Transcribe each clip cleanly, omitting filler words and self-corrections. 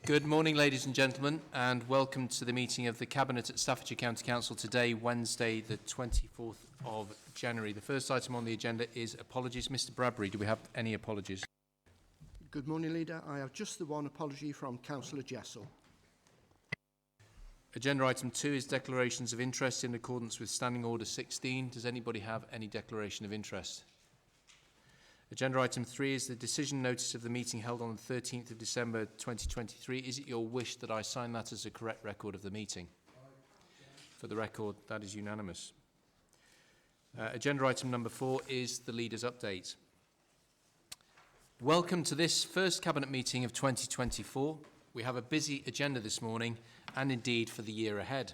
Good morning, ladies and gentlemen, and welcome to the meeting of the Cabinet at Staffordshire County Council today, Wednesday, the 24th of January. The first item on the agenda is apologies. Mr. Bradbury, do we have any apologies? Good morning, Leader. I have just the one apology from Councillor Jessel. Agenda item 2 is declarations of interest in accordance with Standing Order 16. Does anybody have any declaration of interest? Agenda item 3 is the decision notice of the meeting held on the 13th of December 2023. Is it your wish that I sign that as a correct record of the meeting? For the record, that is unanimous. Agenda item number 4 is the Leader's Update. Welcome to this first Cabinet meeting of 2024. We have a busy agenda this morning and indeed for the year ahead.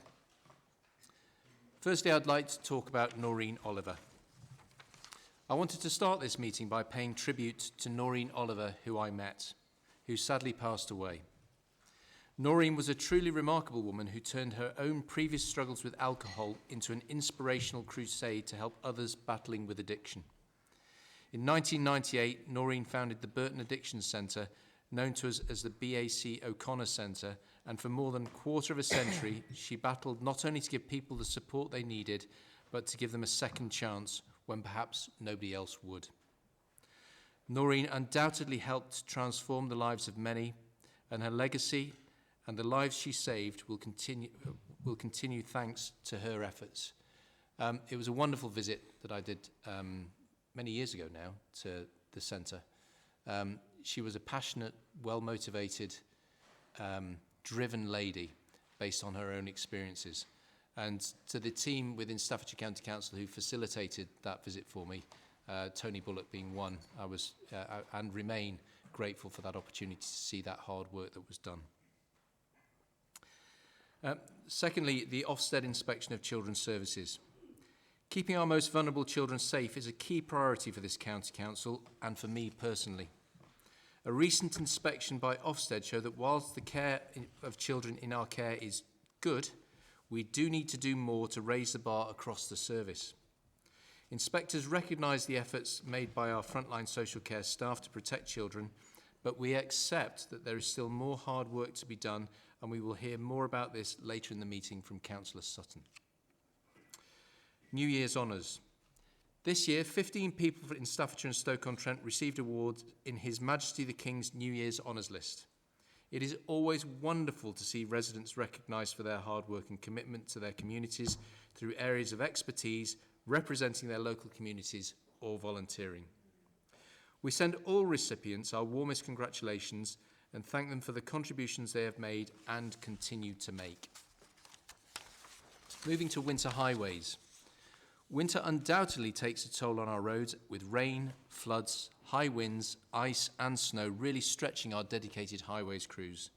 Firstly, I'd like to talk about Noreen Oliver. I wanted to start this meeting by paying tribute to Noreen Oliver, who I met, who sadly passed away. Noreen was a truly remarkable woman who turned her own previous struggles with alcohol into an inspirational crusade to help others battling with addiction. In 1998, Noreen founded the Burton Addiction Centre, known to us as the BAC O'Connor Centre, and for more than a quarter of a century, she battled not only to give people the support they needed, but to give them a second chance when perhaps nobody else would. Noreen undoubtedly helped transform the lives of many, and her legacy and the lives she saved will continue thanks to her efforts. It was a wonderful visit that I did many years ago now to the centre. She was a passionate, well-motivated, driven lady based on her own experiences. And to the team within Staffordshire County Council who facilitated that visit for me, Tony Bullock being one, I was and remain grateful for that opportunity to see that hard work that was done. Secondly, the Ofsted inspection of children's services. Keeping our most vulnerable children safe is a key priority for this County Council and for me personally. A recent inspection by Ofsted showed that whilst the care of children in our care is good, we do need to do more to raise the bar across the service. Inspectors recognise the efforts made by our frontline social care staff to protect children, but we accept that there is still more hard work to be done, and we will hear more about this later in the meeting from Councillor Sutton. New Year's Honours. This year, 15 people in Staffordshire and Stoke-on-Trent received awards in His Majesty the King's New Year's Honours list. It is always wonderful to see residents recognised for their hard work and commitment to their communities through areas of expertise, representing their local communities or volunteering. We send all recipients our warmest congratulations and thank them for the contributions they have made and continue to make. Moving to winter highways. Winter undoubtedly takes a toll on our roads with rain, floods, high winds, ice and snow really stretching our dedicated highways crews.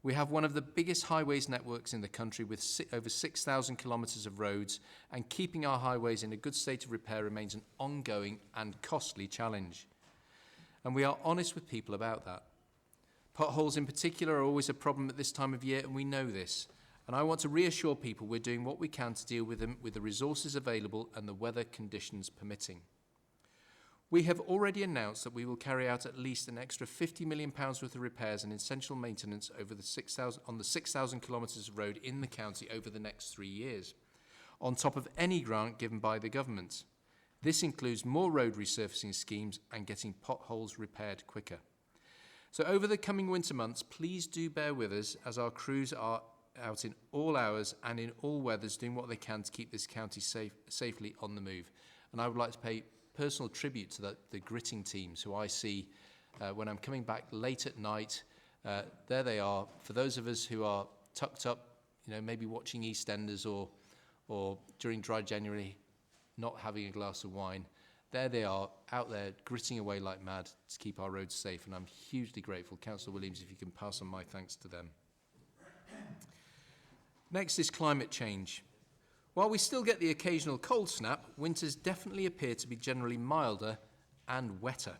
We have one of the biggest highways networks in the country with over 6,000 kilometres of roads, and keeping our highways in a good state of repair remains an ongoing and costly challenge. And we are honest with people about that. Potholes in particular are always a problem at this time of year, and we know this. And I want to reassure people we're doing what we can to deal with them with the resources available and the weather conditions permitting. We have already announced that we will carry out at least an extra £50 million worth of repairs and essential maintenance over on the 6,000 kilometres of road in the county over the next 3 years, on top of any grant given by the government. This includes more road resurfacing schemes and getting potholes repaired quicker. So over the coming winter months, please do bear with us as our crews are out in all hours and in all weathers doing what they can to keep this county safely on the move. And I would like to pay personal tribute to the gritting teams who I see when I'm coming back late at night. There they are. For those of us who are tucked up, maybe watching EastEnders or during dry January not having a glass of wine, there they are out there gritting away like mad to keep our roads safe, and I'm hugely grateful. Councillor Williams, if you can pass on my thanks to them. Next is climate change. While we still get the occasional cold snap, winters definitely appear to be generally milder and wetter.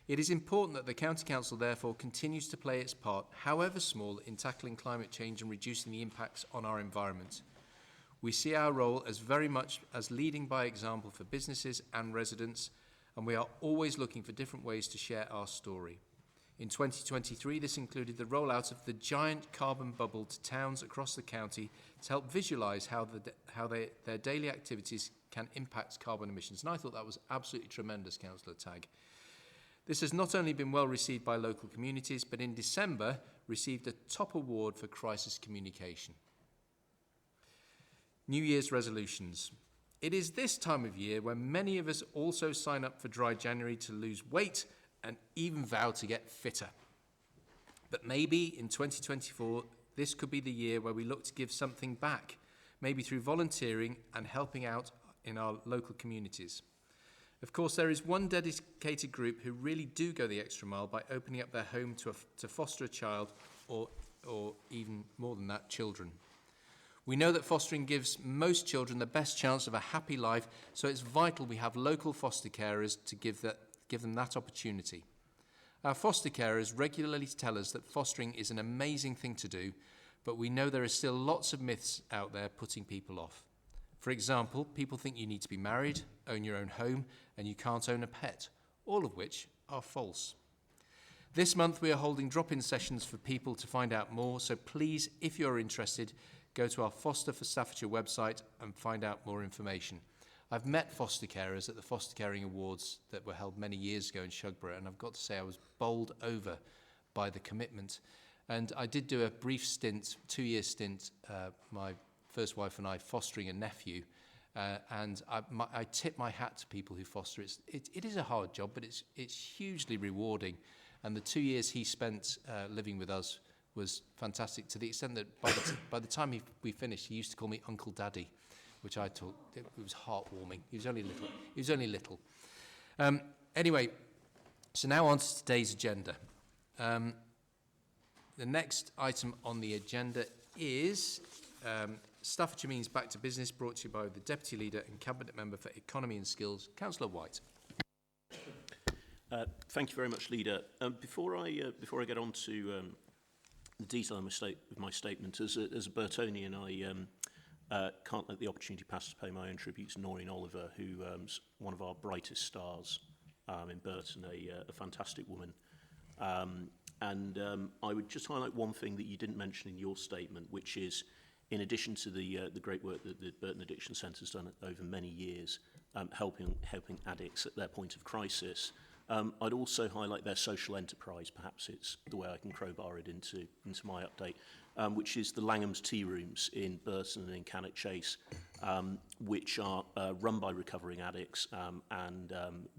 It is important that the County Council therefore continues to play its part, however small, in tackling climate change and reducing the impacts on our environment. We see our role as very much as leading by example for businesses and residents, and we are always looking for different ways to share our story. In 2023, this included the rollout of the giant carbon bubble to towns across the county to help visualise how their daily activities can impact carbon emissions. And I thought that was absolutely tremendous, Councillor Tagg. This has not only been well received by local communities, but in December received a top award for crisis communication. New Year's resolutions. It is this time of year when many of us also sign up for Dry January to lose weight and even vow to get fitter. But maybe in 2024, this could be the year where we look to give something back, maybe through volunteering and helping out in our local communities. Of course, there is one dedicated group who really do go the extra mile by opening up their home to foster a child or even more than that, children. We know that fostering gives most children the best chance of a happy life, so it's vital we have local foster carers to give them that opportunity. Our foster carers regularly tell us that fostering is an amazing thing to do, but we know there are still lots of myths out there putting people off. For example, people think you need to be married, own your own home, and you can't own a pet, all of which are false. This month we are holding drop-in sessions for people to find out more, so please, if you're interested, go to our Foster for Staffordshire website and find out more information. I've met foster carers at the Foster Caring Awards that were held many years ago in Shugborough, and I've got to say I was bowled over by the commitment. And I did do a brief stint, 2-year stint, my first wife and I fostering a nephew, and I tip my hat to people who foster. It is a hard job, but it's hugely rewarding. And the 2 years he spent living with us was fantastic, to the extent that by the time we finished, he used to call me Uncle Daddy, which I thought it was heartwarming. He was only little. Anyway, so now on to today's agenda. The next item on the agenda is Staffordshire Means Back to Business, brought to you by the Deputy Leader and Cabinet Member for Economy and Skills, Councillor White. Thank you very much, Leader. Before I get on to the detail of my statement, as a Burtonian, I can't let the opportunity pass to pay my own tribute to Noreen Oliver, who's one of our brightest stars in Burton, a fantastic woman. I would just highlight one thing that you didn't mention in your statement, which is, in addition to the great work that the Burton Addiction Centre has done over many years, helping addicts at their point of crisis, I'd also highlight their social enterprise. Perhaps it's the way I can crowbar it into my update, which is the Langham's Tea Rooms in Burton and in Cannock Chase, which are run by recovering addicts and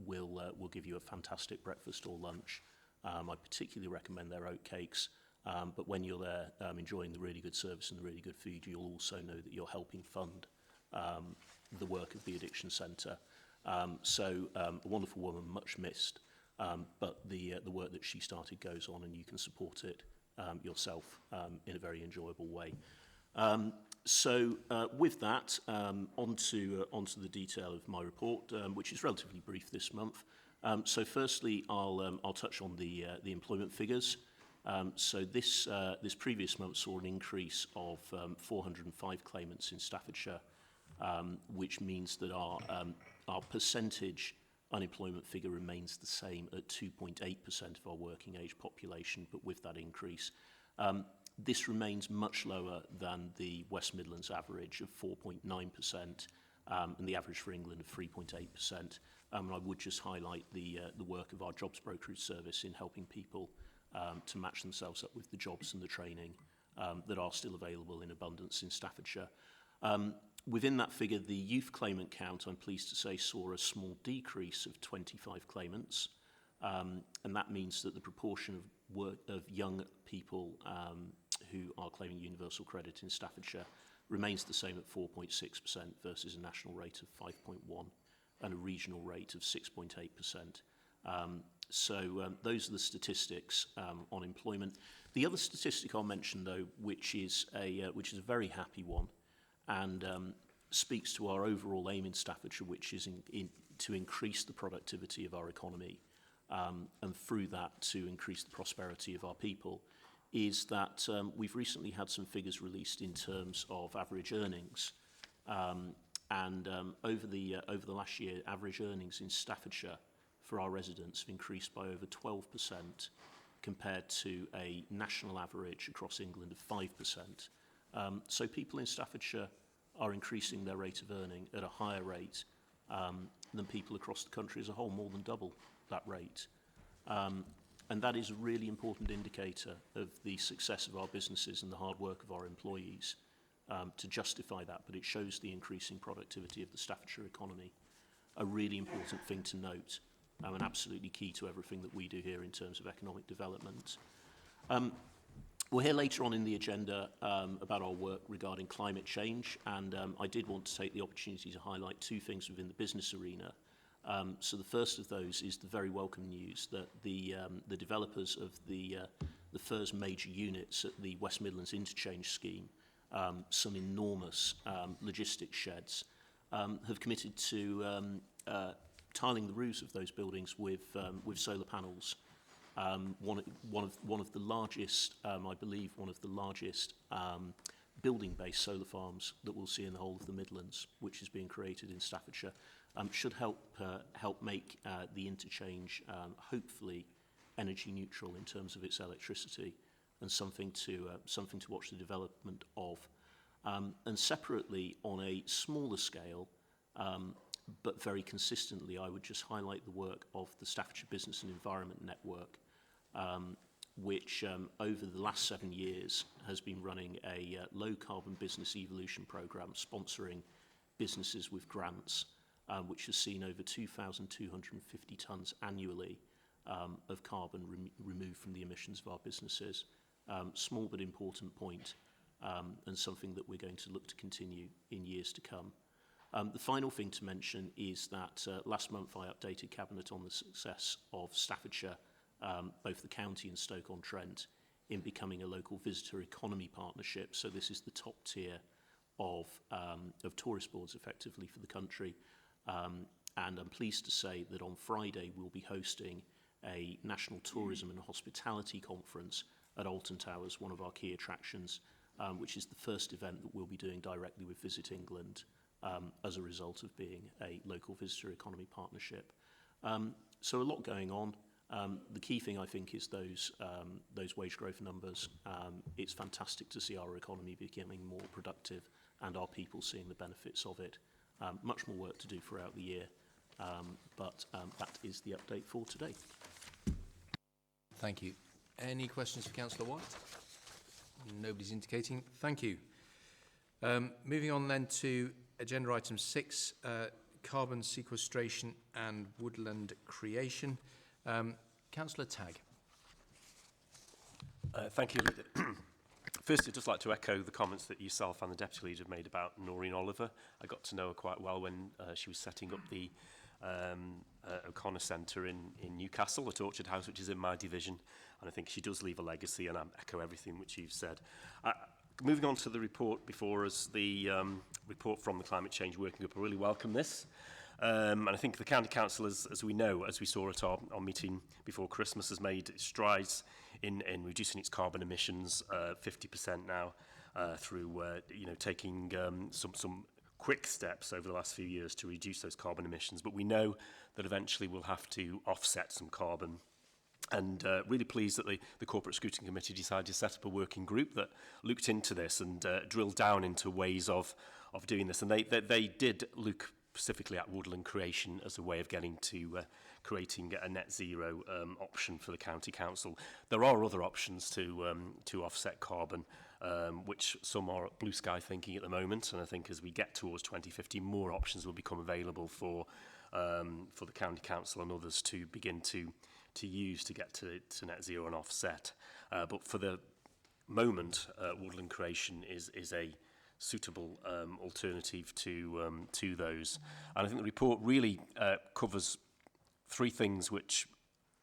will give you a fantastic breakfast or lunch. I particularly recommend their oat cakes, but when you're there enjoying the really good service and the really good food, you'll also know that you're helping fund the work of the Addiction Centre. So a wonderful woman, much missed, but the work that she started goes on, and you can support it yourself in a very enjoyable way. So with that, onto the detail of my report, which is relatively brief this month. So firstly, I'll touch on the employment figures. So this previous month saw an increase of 405 claimants in Staffordshire, which means that our percentage unemployment figure remains the same at 2.8% of our working age population, but with that increase. This remains much lower than the West Midlands average of 4.9%, and the average for England of 3.8%. And I would just highlight the work of our jobs brokerage service in helping people to match themselves up with the jobs and the training that are still available in abundance in Staffordshire. Within that figure, the youth claimant count, I'm pleased to say, saw a small decrease of 25 claimants. And that means that the proportion of young people who are claiming universal credit in Staffordshire remains the same at 4.6% versus a national rate of 5.1% and a regional rate of 6.8%. So those are the statistics on employment. The other statistic I'll mention, though, which is a very happy one, and speaks to our overall aim in Staffordshire, which is to increase the productivity of our economy, and through that to increase the prosperity of our people, is that we've recently had some figures released in terms of average earnings. Over the last year, average earnings in Staffordshire for our residents have increased by over 12% compared to a national average across England of 5%. So people in Staffordshire are increasing their rate of earning at a higher rate than people across the country as a whole, more than double that rate. And that is a really important indicator of the success of our businesses and the hard work of our employees to justify that, but it shows the increasing productivity of the Staffordshire economy. A really important thing to note, and absolutely key to everything that we do here in terms of economic development. We'll hear later on in the agenda about our work regarding climate change, and I did want to take the opportunity to highlight two things within the business arena. So the first of those is the very welcome news that the developers of the first major units at the West Midlands Interchange Scheme, some enormous logistics sheds, have committed to tiling the roofs of those buildings with solar panels. One of the largest, I believe, one of the largest building-based solar farms that we'll see in the whole of the Midlands, which is being created in Staffordshire, should help make the interchange hopefully energy neutral in terms of its electricity, and something to watch the development of. And separately, on a smaller scale, but very consistently, I would just highlight the work of the Staffordshire Business and Environment Network, which over the last 7 years has been running a low-carbon business evolution programme, sponsoring businesses with grants, which has seen over 2,250 tonnes annually of carbon removed from the emissions of our businesses. Small but important point, and something that we're going to look to continue in years to come. The final thing to mention is that last month I updated Cabinet on the success of Staffordshire, both the county and Stoke-on-Trent, in becoming a local visitor economy partnership. So this is the top tier of tourist boards effectively for the country. And I'm pleased to say that on Friday we'll be hosting a National Tourism and Hospitality Conference at Alton Towers, one of our key attractions, which is the first event that we'll be doing directly with Visit England as a result of being a local visitor economy partnership. So a lot going on. The key thing, I think, is those wage growth numbers. It's fantastic to see our economy becoming more productive and our people seeing the benefits of it. Much more work to do throughout the year, but that is the update for today. Thank you. Any questions for Councillor White? Nobody's indicating. Thank you. Moving on then to agenda item 6, carbon sequestration and woodland creation. Councillor Tagg. Thank you. First, I'd just like to echo the comments that yourself and the Deputy Leader made about Noreen Oliver. I got to know her quite well when she was setting up the O'Connor Centre in Newcastle at Orchard House, which is in my division, and I think she does leave a legacy, and I echo everything which you've said. Moving on to the report before us, the report from the Climate Change Working Group, I really welcome this. And I think the County Council, as we know, as we saw at our meeting before Christmas, has made strides in reducing its carbon emissions 50% now through taking some quick steps over the last few years to reduce those carbon emissions. But we know that eventually we'll have to offset some carbon. And really pleased that the Corporate Scrutiny Committee decided to set up a working group that looked into this and drilled down into ways of doing this. And they did look specifically at woodland creation as a way of getting to creating a net zero option for the County Council. There are other options to offset carbon, which some are blue sky thinking at the moment, and I think as we get towards 2050, more options will become available for the County Council and others to begin to use to get to net zero and offset. But for the moment, woodland creation is a suitable alternative to those. And I think the report really covers three things which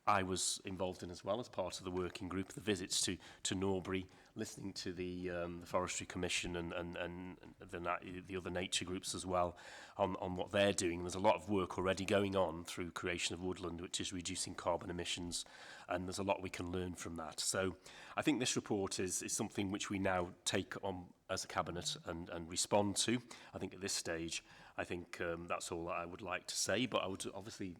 I was involved in as well as part of the working group: the visits to Norbury, listening to the Forestry Commission and the other nature groups as well on what they're doing. There's a lot of work already going on through creation of woodland, which is reducing carbon emissions, and there's a lot we can learn from that. So I think this report is something which we now take on as a Cabinet and respond to, I think, at this stage. I think that's all that I would like to say, but I would obviously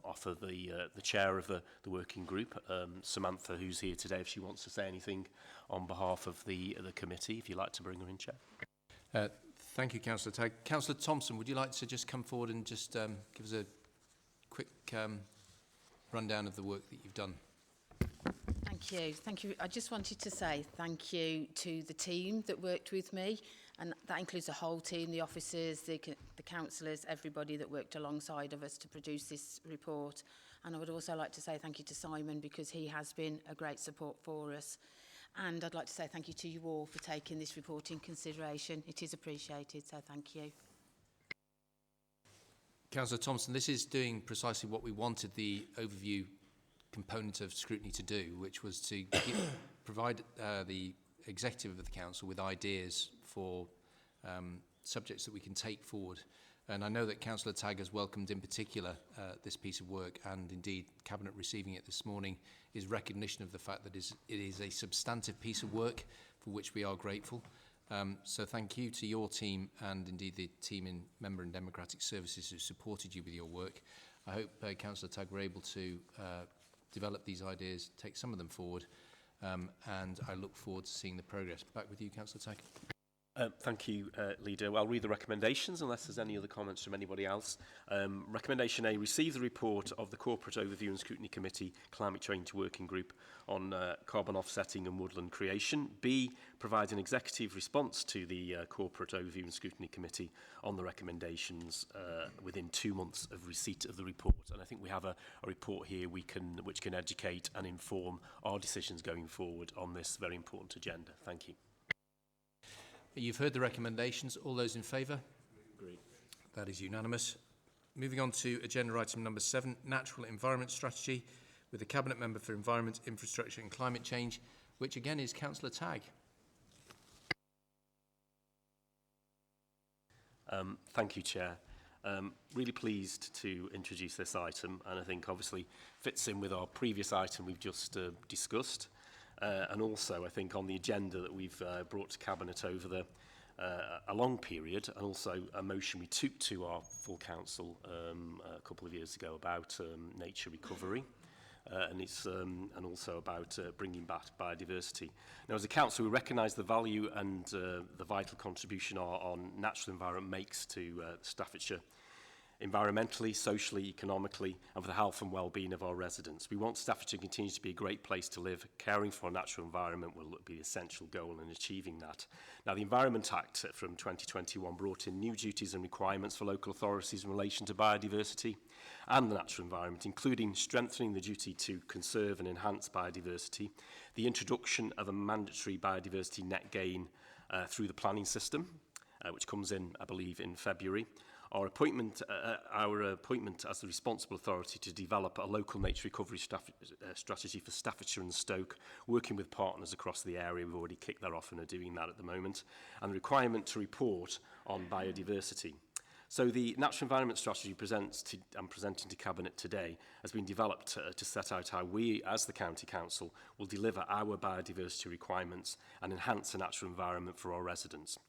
offer the chair of the working group, Samantha, who's here today, if she wants to say anything on behalf of the committee, if you'd like to bring her in, Chair. Thank you, Councillor Tagg. Councillor Thompson, would you like to just come forward and just give us a quick rundown of the work that you've done? Thank you. Thank you. I just wanted to say thank you to the team that worked with me, and that includes the whole team, the officers, the councillors, everybody that worked alongside of us to produce this report. And I would also like to say thank you to Simon, because he has been a great support for us. And I'd like to say thank you to you all for taking this report in consideration. It is appreciated, so thank you. Councillor Thompson, this is doing precisely what we wanted the overview component of scrutiny to do, which was to provide the executive of the council with ideas for subjects that we can take forward. And I know that Councillor Tagg has welcomed in particular this piece of work, and indeed Cabinet receiving it this morning is recognition of the fact that it is a substantive piece of work for which we are grateful. So thank you to your team and indeed the team in Member and Democratic Services who supported you with your work. I hope Councillor Tagg were able to develop these ideas, take some of them forward, and I look forward to seeing the progress. Back with you, Councillor Tagg. Thank you, Leader. Well, I'll read the recommendations unless there's any other comments from anybody else. Recommendation A, receive the report of the Corporate Overview and Scrutiny Committee Climate Change Working Group on carbon offsetting and woodland creation. B, provide an executive response to the Corporate Overview and Scrutiny Committee on the recommendations within 2 months of receipt of the report. And I think we have a report here which can educate and inform our decisions going forward on this very important agenda. Thank you. You've heard the recommendations. All those in favour? Agreed. That is unanimous. Moving on to agenda item number 7, Natural Environment Strategy, with the Cabinet Member for Environment, Infrastructure and Climate Change, which again is Councillor Tagg. Thank you, Chair. Really pleased to introduce this item, and I think obviously fits in with our previous item we've just discussed. And also, I think, on the agenda that we've brought to Cabinet over a long period, and also a motion we took to our full council a couple of years ago about nature recovery, and also about bringing back biodiversity. Now, as a council, we recognise the value and the vital contribution our natural environment makes to Staffordshire, environmentally, socially, economically, and for the health and well-being of our residents. We want Staffordshire to continue to be a great place to live. Caring for our natural environment will be the essential goal in achieving that. Now, the Environment Act from 2021 brought in new duties and requirements for local authorities in relation to biodiversity and the natural environment, including strengthening the duty to conserve and enhance biodiversity, the introduction of a mandatory biodiversity net gain through the planning system, which comes in, I believe, in February, our appointment as the responsible authority to develop a local nature recovery strategy for Staffordshire and Stoke, working with partners across the area. We've already kicked that off and are doing that at the moment. And the requirement to report on biodiversity. So the Natural Environment Strategy I'm presenting to Cabinet today has been developed to set out how we, as the County Council, will deliver our biodiversity requirements and enhance the natural environment for our residents.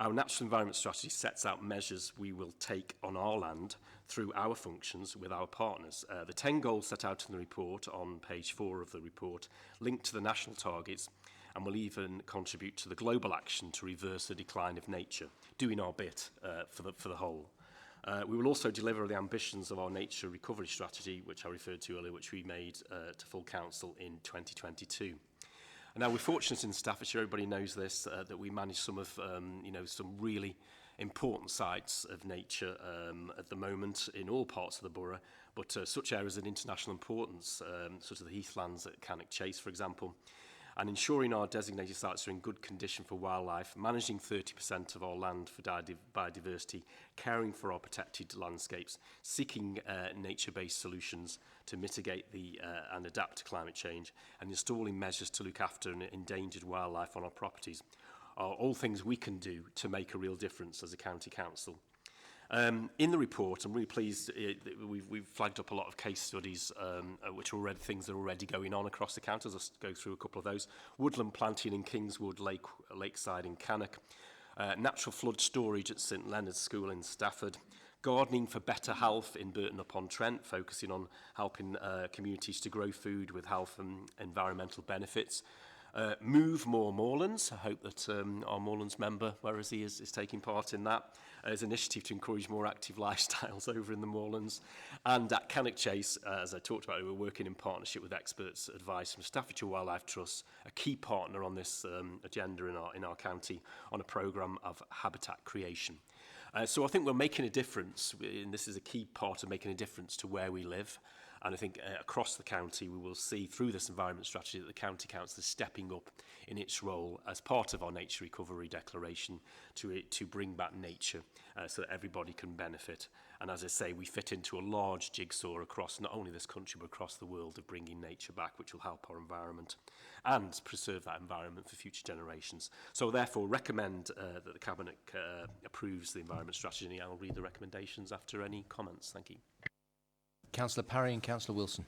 Our Natural Environment Strategy sets out measures we will take on our land through our functions with our partners. The 10 goals set out in the report on page 4 of the report link to the national targets and will even contribute to the global action to reverse the decline of nature, doing our bit for the whole. We will also deliver the ambitions of our nature recovery strategy, which I referred to earlier, which we made to full council in 2022. And now we're fortunate in Staffordshire, everybody knows this, that we manage some of, some really important sites of nature at the moment in all parts of the borough, but such areas of international importance, such as the heathlands at Cannock Chase, for example, and ensuring our designated sites are in good condition for wildlife, managing 30% of our land for biodiversity, caring for our protected landscapes, seeking nature-based solutions to mitigate and adapt to climate change, and installing measures to look after endangered wildlife on our properties are all things we can do to make a real difference as a county council. In the report, I'm really pleased that we've flagged up a lot of case studies, which are already things that are already going on across the county. I'll go through a couple of those. Woodland planting in Kingswood, Lakeside in Cannock. natural flood storage at St Leonard's School in Stafford, gardening for better health in Burton-upon-Trent, focusing on helping communities to grow food with health and environmental benefits. Move More Moorlands. I hope that our Moorlands member, where is he, is taking part in that. As an initiative to encourage more active lifestyles over in the Moorlands. And at Cannock Chase, as I talked about, we're working in partnership with experts' advice from Staffordshire Wildlife Trust, a key partner on this agenda in our county, on a programme of habitat creation. So I think we're making a difference, and this is a key part of making a difference to where we live. And I think across the county, we will see through this environment strategy that the County Council is stepping up in its role as part of our Nature Recovery Declaration to bring back nature so that everybody can benefit. And as I say, we fit into a large jigsaw across not only this country, but across the world of bringing nature back, which will help our environment and preserve that environment for future generations. So therefore, recommend that the Cabinet approves the environment strategy, and I'll read the recommendations after any comments. Thank you. Councillor Parry and Councillor Wilson.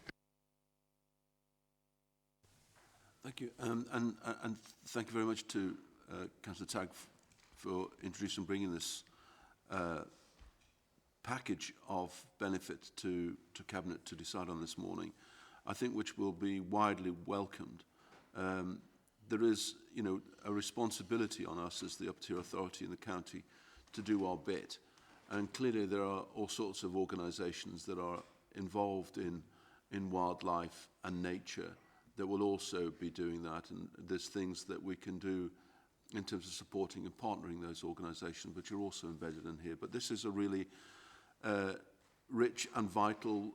Thank you, and thank you very much to Councillor Tagg for introducing and bringing this package of benefits to Cabinet to decide on this morning, I think, which will be widely welcomed. There is, a responsibility on us as the up-tier authority in the county to do our bit, and clearly there are all sorts of organisations that are involved in wildlife and nature that will also be doing that, and there's things that we can do in terms of supporting and partnering those organisations, which are also embedded in here. But this is a really rich and vital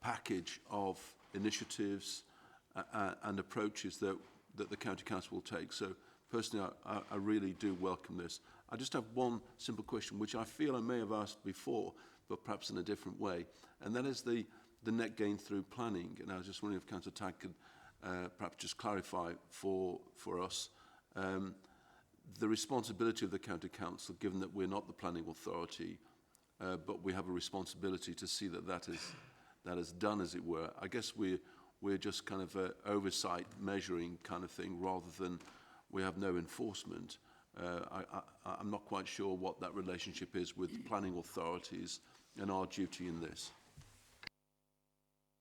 package of initiatives and approaches that the County Council will take. So personally, I really do welcome this. I just have one simple question, which I feel I may have asked before, but perhaps in a different way, and that is the net gain through planning. And I was just wondering if Councillor Tagg could perhaps just clarify for us the responsibility of the County Council, given that we're not the planning authority, but we have a responsibility to see that is done, as it were. I guess we're just kind of oversight measuring kind of thing, rather than we have no enforcement. I'm not quite sure what that relationship is with planning authorities and our duty in this.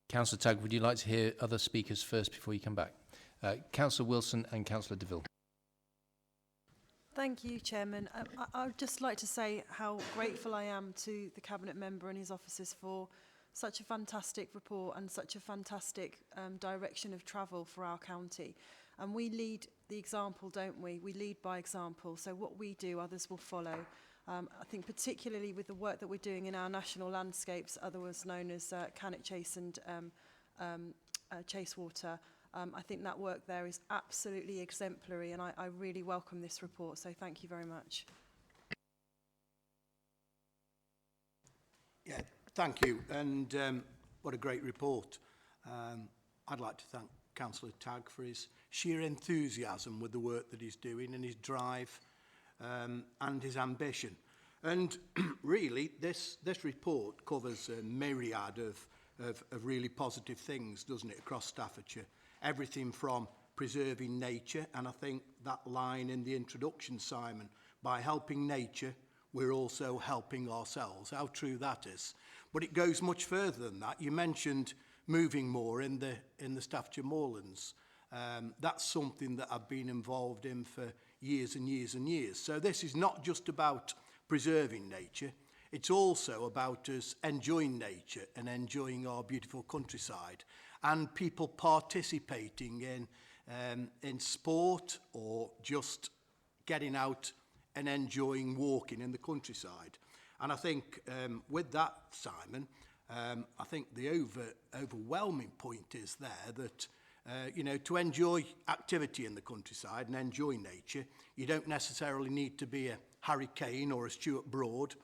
Councillor Tagg, would you like to hear other speakers first before you come back? Councillor Wilson and Councillor DeVille. Thank you, Chairman. I would just like to say how grateful I am to the Cabinet member and his officers for such a fantastic report and such a fantastic direction of travel for our county. And we lead the example, don't we? We lead by example. So what we do, others will follow. I think particularly with the work that we're doing in our national landscapes, otherwise known as Cannock Chase and Chasewater, I think that work there is absolutely exemplary, and I really welcome this report. So thank you very much. Yeah, thank you. And what a great report. I'd like to thank Councillor Tagg for his sheer enthusiasm with the work that he's doing, and his drive and his ambition. And really, this report covers a myriad of really positive things, doesn't it, across Staffordshire? Everything from preserving nature, and I think that line in the introduction, Simon, by helping nature, we're also helping ourselves. How true that is. But it goes much further than that. You mentioned moving more in the Staffordshire Moorlands. That's something that I've been involved in for years and years and years. So this is not just about preserving nature, it's also about us enjoying nature and enjoying our beautiful countryside, and people participating in sport or just getting out and enjoying walking in the countryside. And I think with that, Simon, I think the overwhelming point is there that to enjoy activity in the countryside and enjoy nature, you don't necessarily need to be a Harry Kane or a Stuart Broad.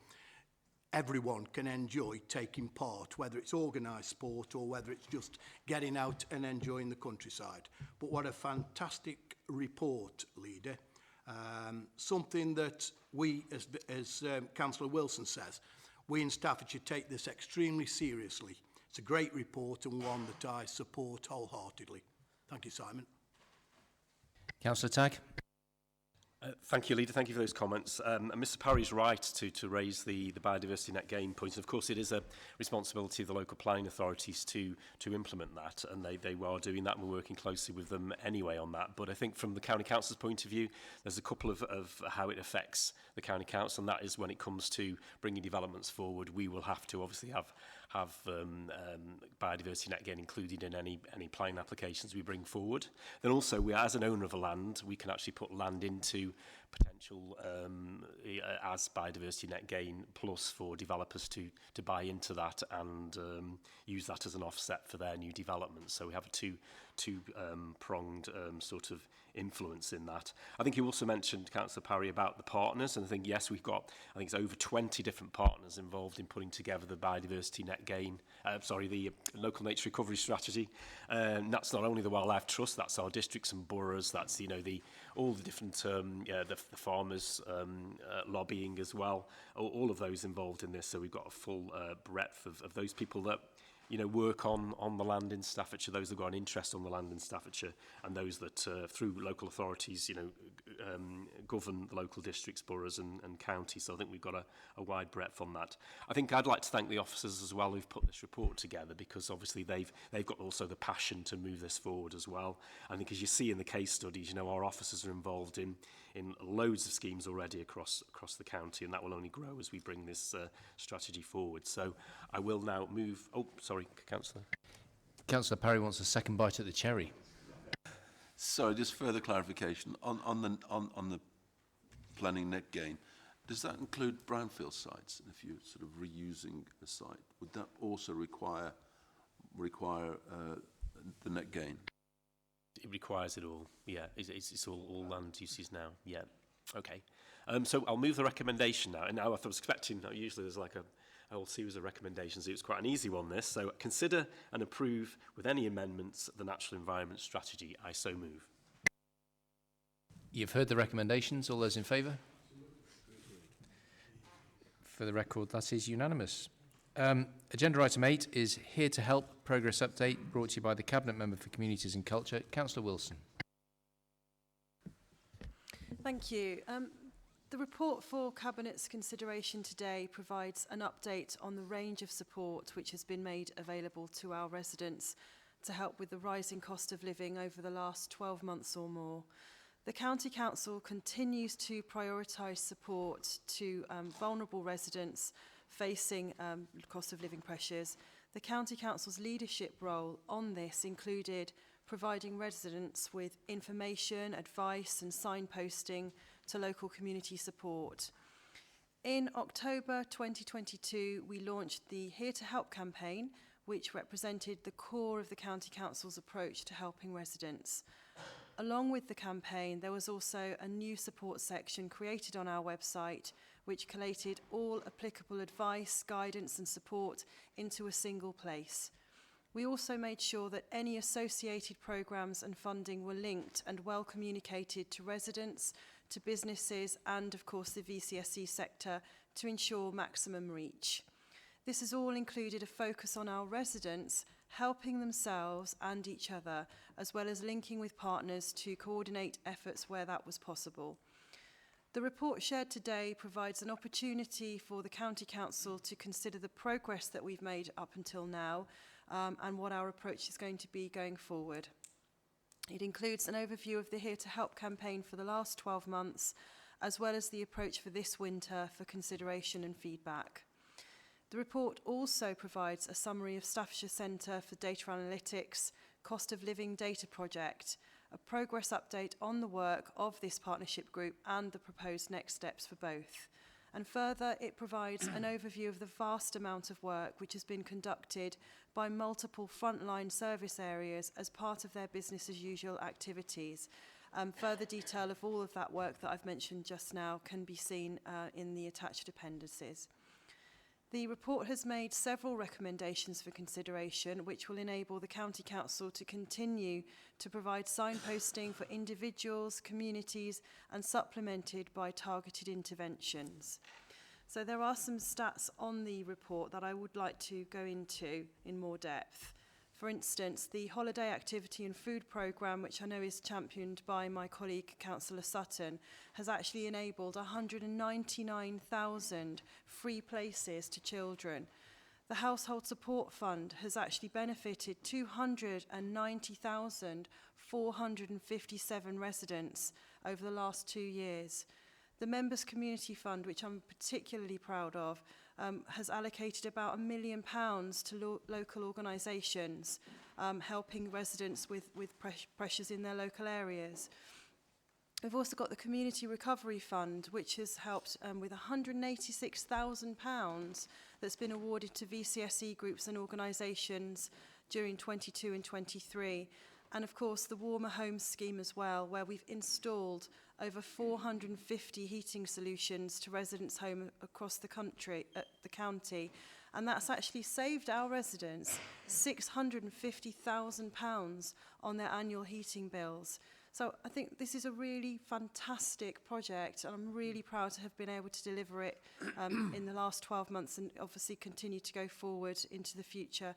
Everyone can enjoy taking part, whether it's organised sport or whether it's just getting out and enjoying the countryside. But what a fantastic report, Leader. Something that we, as Councillor Wilson says, we in Staffordshire take this extremely seriously. It's a great report and one that I support wholeheartedly. Thank you, Simon. Councillor Tagg. Thank you, Leader. Thank you for those comments. And Mr Parry's right to raise the biodiversity net gain point. And of course, it is a responsibility of the local planning authorities to implement that, and they are doing that, and we're working closely with them anyway on that. But I think from the County Council's point of view, there's a couple of how it affects the County Council, and that is when it comes to bringing developments forward, we will have to obviously have biodiversity net gain included in any planning applications we bring forward. Then also, we, as an owner of a land, we can actually put land into potential as biodiversity net gain plus for developers to buy into that and use that as an offset for their new development. So we have a two pronged sort of influence in that. I think you also mentioned, Councillor Parry, about the partners, and I think, yes, we've got, I think it's over 20 different partners involved in putting together the biodiversity net gain, the local nature recovery strategy. That's not only the Wildlife Trust, that's our districts and boroughs, that's, you know, all the different, the farmers lobbying as well, all of those involved in this. So we've got a full breadth of those people that, you know, work on the land in Staffordshire, those that have got an interest on the land in Staffordshire, and those that, through local authorities, you know, govern the local districts, boroughs and counties. So I think we've got a wide breadth on that. I think I'd like to thank the officers as well who've put this report together, because obviously they've got also the passion to move this forward as well. I think, as you see in the case studies, you know, our officers are involved in loads of schemes already across the county, and that will only grow as we bring this strategy forward. So I will now move. Oh, sorry, Councillor. Councillor Parry wants a second bite at the cherry. Sorry, just further clarification on the planning net gain. Does that include brownfield sites? And if you're sort of reusing a site, would that also require the net gain? It requires it all. Yeah, it's all land uses now. Yeah. Okay. So I'll move the recommendation now. And now I was expecting, usually there's like a whole series of recommendations. It was quite an easy one, this. So consider and approve with any amendments the natural environment strategy. I so move. You've heard the recommendations. All those in favour? For the record, that is unanimous. Agenda item 8 is Here to Help Progress Update, brought to you by the Cabinet Member for Communities and Culture, Councillor Wilson. Thank you. The report for Cabinet's consideration today provides an update on the range of support which has been made available to our residents to help with the rising cost of living over the last 12 months or more. The County Council continues to prioritise support to vulnerable residents facing cost of living pressures. The County Council's leadership role on this included providing residents with information, advice and signposting to local community support. In October 2022, we launched the Here to Help campaign, which represented the core of the County Council's approach to helping residents. Along with the campaign, there was also a new support section created on our website, which collated all applicable advice, guidance and support into a single place. We also made sure that any associated programmes and funding were linked and well communicated to residents, to businesses and, of course, the VCSE sector to ensure maximum reach. This has all included a focus on our residents helping themselves and each other, as well as linking with partners to coordinate efforts where that was possible. The report shared today provides an opportunity for the County Council to consider the progress that we've made up until now and what our approach is going to be going forward. It includes an overview of the Here to Help campaign for the last 12 months, as well as the approach for this winter for consideration and feedback. The report also provides a summary of Staffordshire Centre for Data Analytics Cost of Living Data Project, a progress update on the work of this partnership group and the proposed next steps for both. And further, it provides an overview of the vast amount of work which has been conducted by multiple frontline service areas as part of their business as usual activities. Further detail of all of that work that I've mentioned just now can be seen in the attached appendices. The report has made several recommendations for consideration which will enable the County Council to continue to provide signposting for individuals, communities and supplemented by targeted interventions. So there are some stats on the report that I would like to go into in more depth. For instance, the holiday activity and food programme, which I know is championed by my colleague Councillor Sutton, has actually enabled 199,000 free places to children. The Household Support Fund has actually benefited 290,457 residents over the last 2 years. The Members' Community Fund, which I'm particularly proud of, has allocated about £1 million to local organisations, helping residents with pressures in their local areas. We've also got the Community Recovery Fund, which has helped with £186,000 that's been awarded to VCSE groups and organisations during 22 and 23. And of course, the Warmer Homes Scheme as well, where we've installed over 450 heating solutions to residents' homes across the county. And that's actually saved our residents £650,000 on their annual heating bills. So I think this is a really fantastic project, and I'm really proud to have been able to deliver it in the last 12 months and obviously continue to go forward into the future.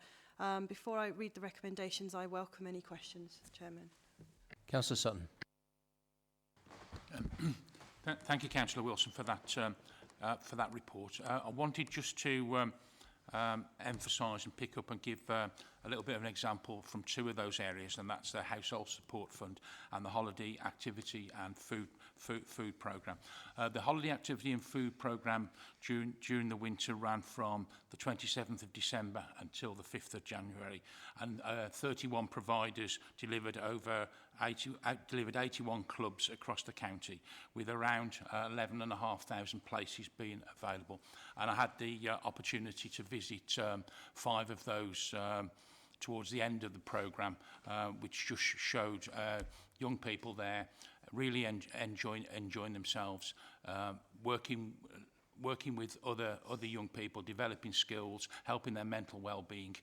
Before I read the recommendations, I welcome any questions, Chairman. Councillor Sutton. Thank you, Councillor Wilson, for that report. I wanted just to emphasise and pick up and give a little bit of an example from two of those areas, and that's the Household Support Fund and the Holiday Activity and Food Programme. The Holiday Activity and Food Programme during the winter ran from the 27th of December until the 5th of January, and 31 providers delivered 81 clubs across the county, with around 11,500 places being available. And I had the opportunity to visit 5 of those towards the end of the programme, which just showed young people there really enjoying themselves, working with other young people, developing skills, helping their mental well-being,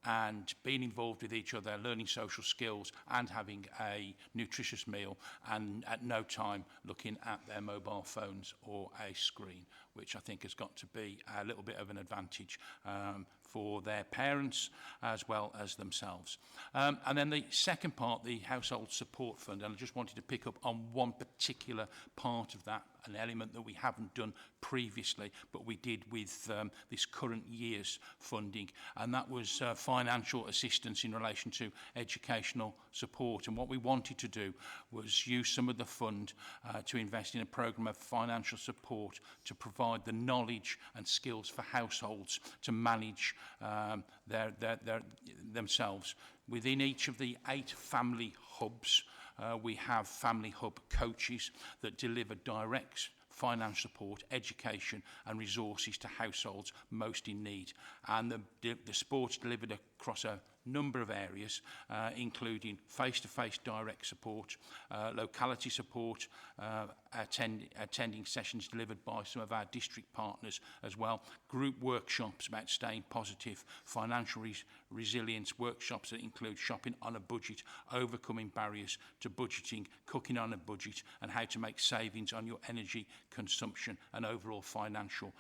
and being involved with each other, learning social skills and having a nutritious meal, and at no time looking at their mobile phones or a screen, which I think has got to be a little bit of an advantage for their parents as well as themselves. And then the second part, the Household Support Fund, and I just wanted to pick up on one particular part of that, an element that we haven't done previously, but we did with this current year's funding, and that was financial assistance in relation to educational support. And what we wanted to do was use some of the fund to invest in a programme of financial support to provide the knowledge and skills for households to manage themselves. Within each of the 8 family hubs, we have family hub coaches that deliver direct financial support, education and resources to households most in need. And the support's delivered across a number of areas, including face-to-face direct support, locality support, attending sessions delivered by some of our district partners as well, group workshops about staying positive, financial resilience workshops that include shopping on a budget, overcoming barriers to budgeting, cooking on a budget, and how to make savings on your energy consumption and overall financial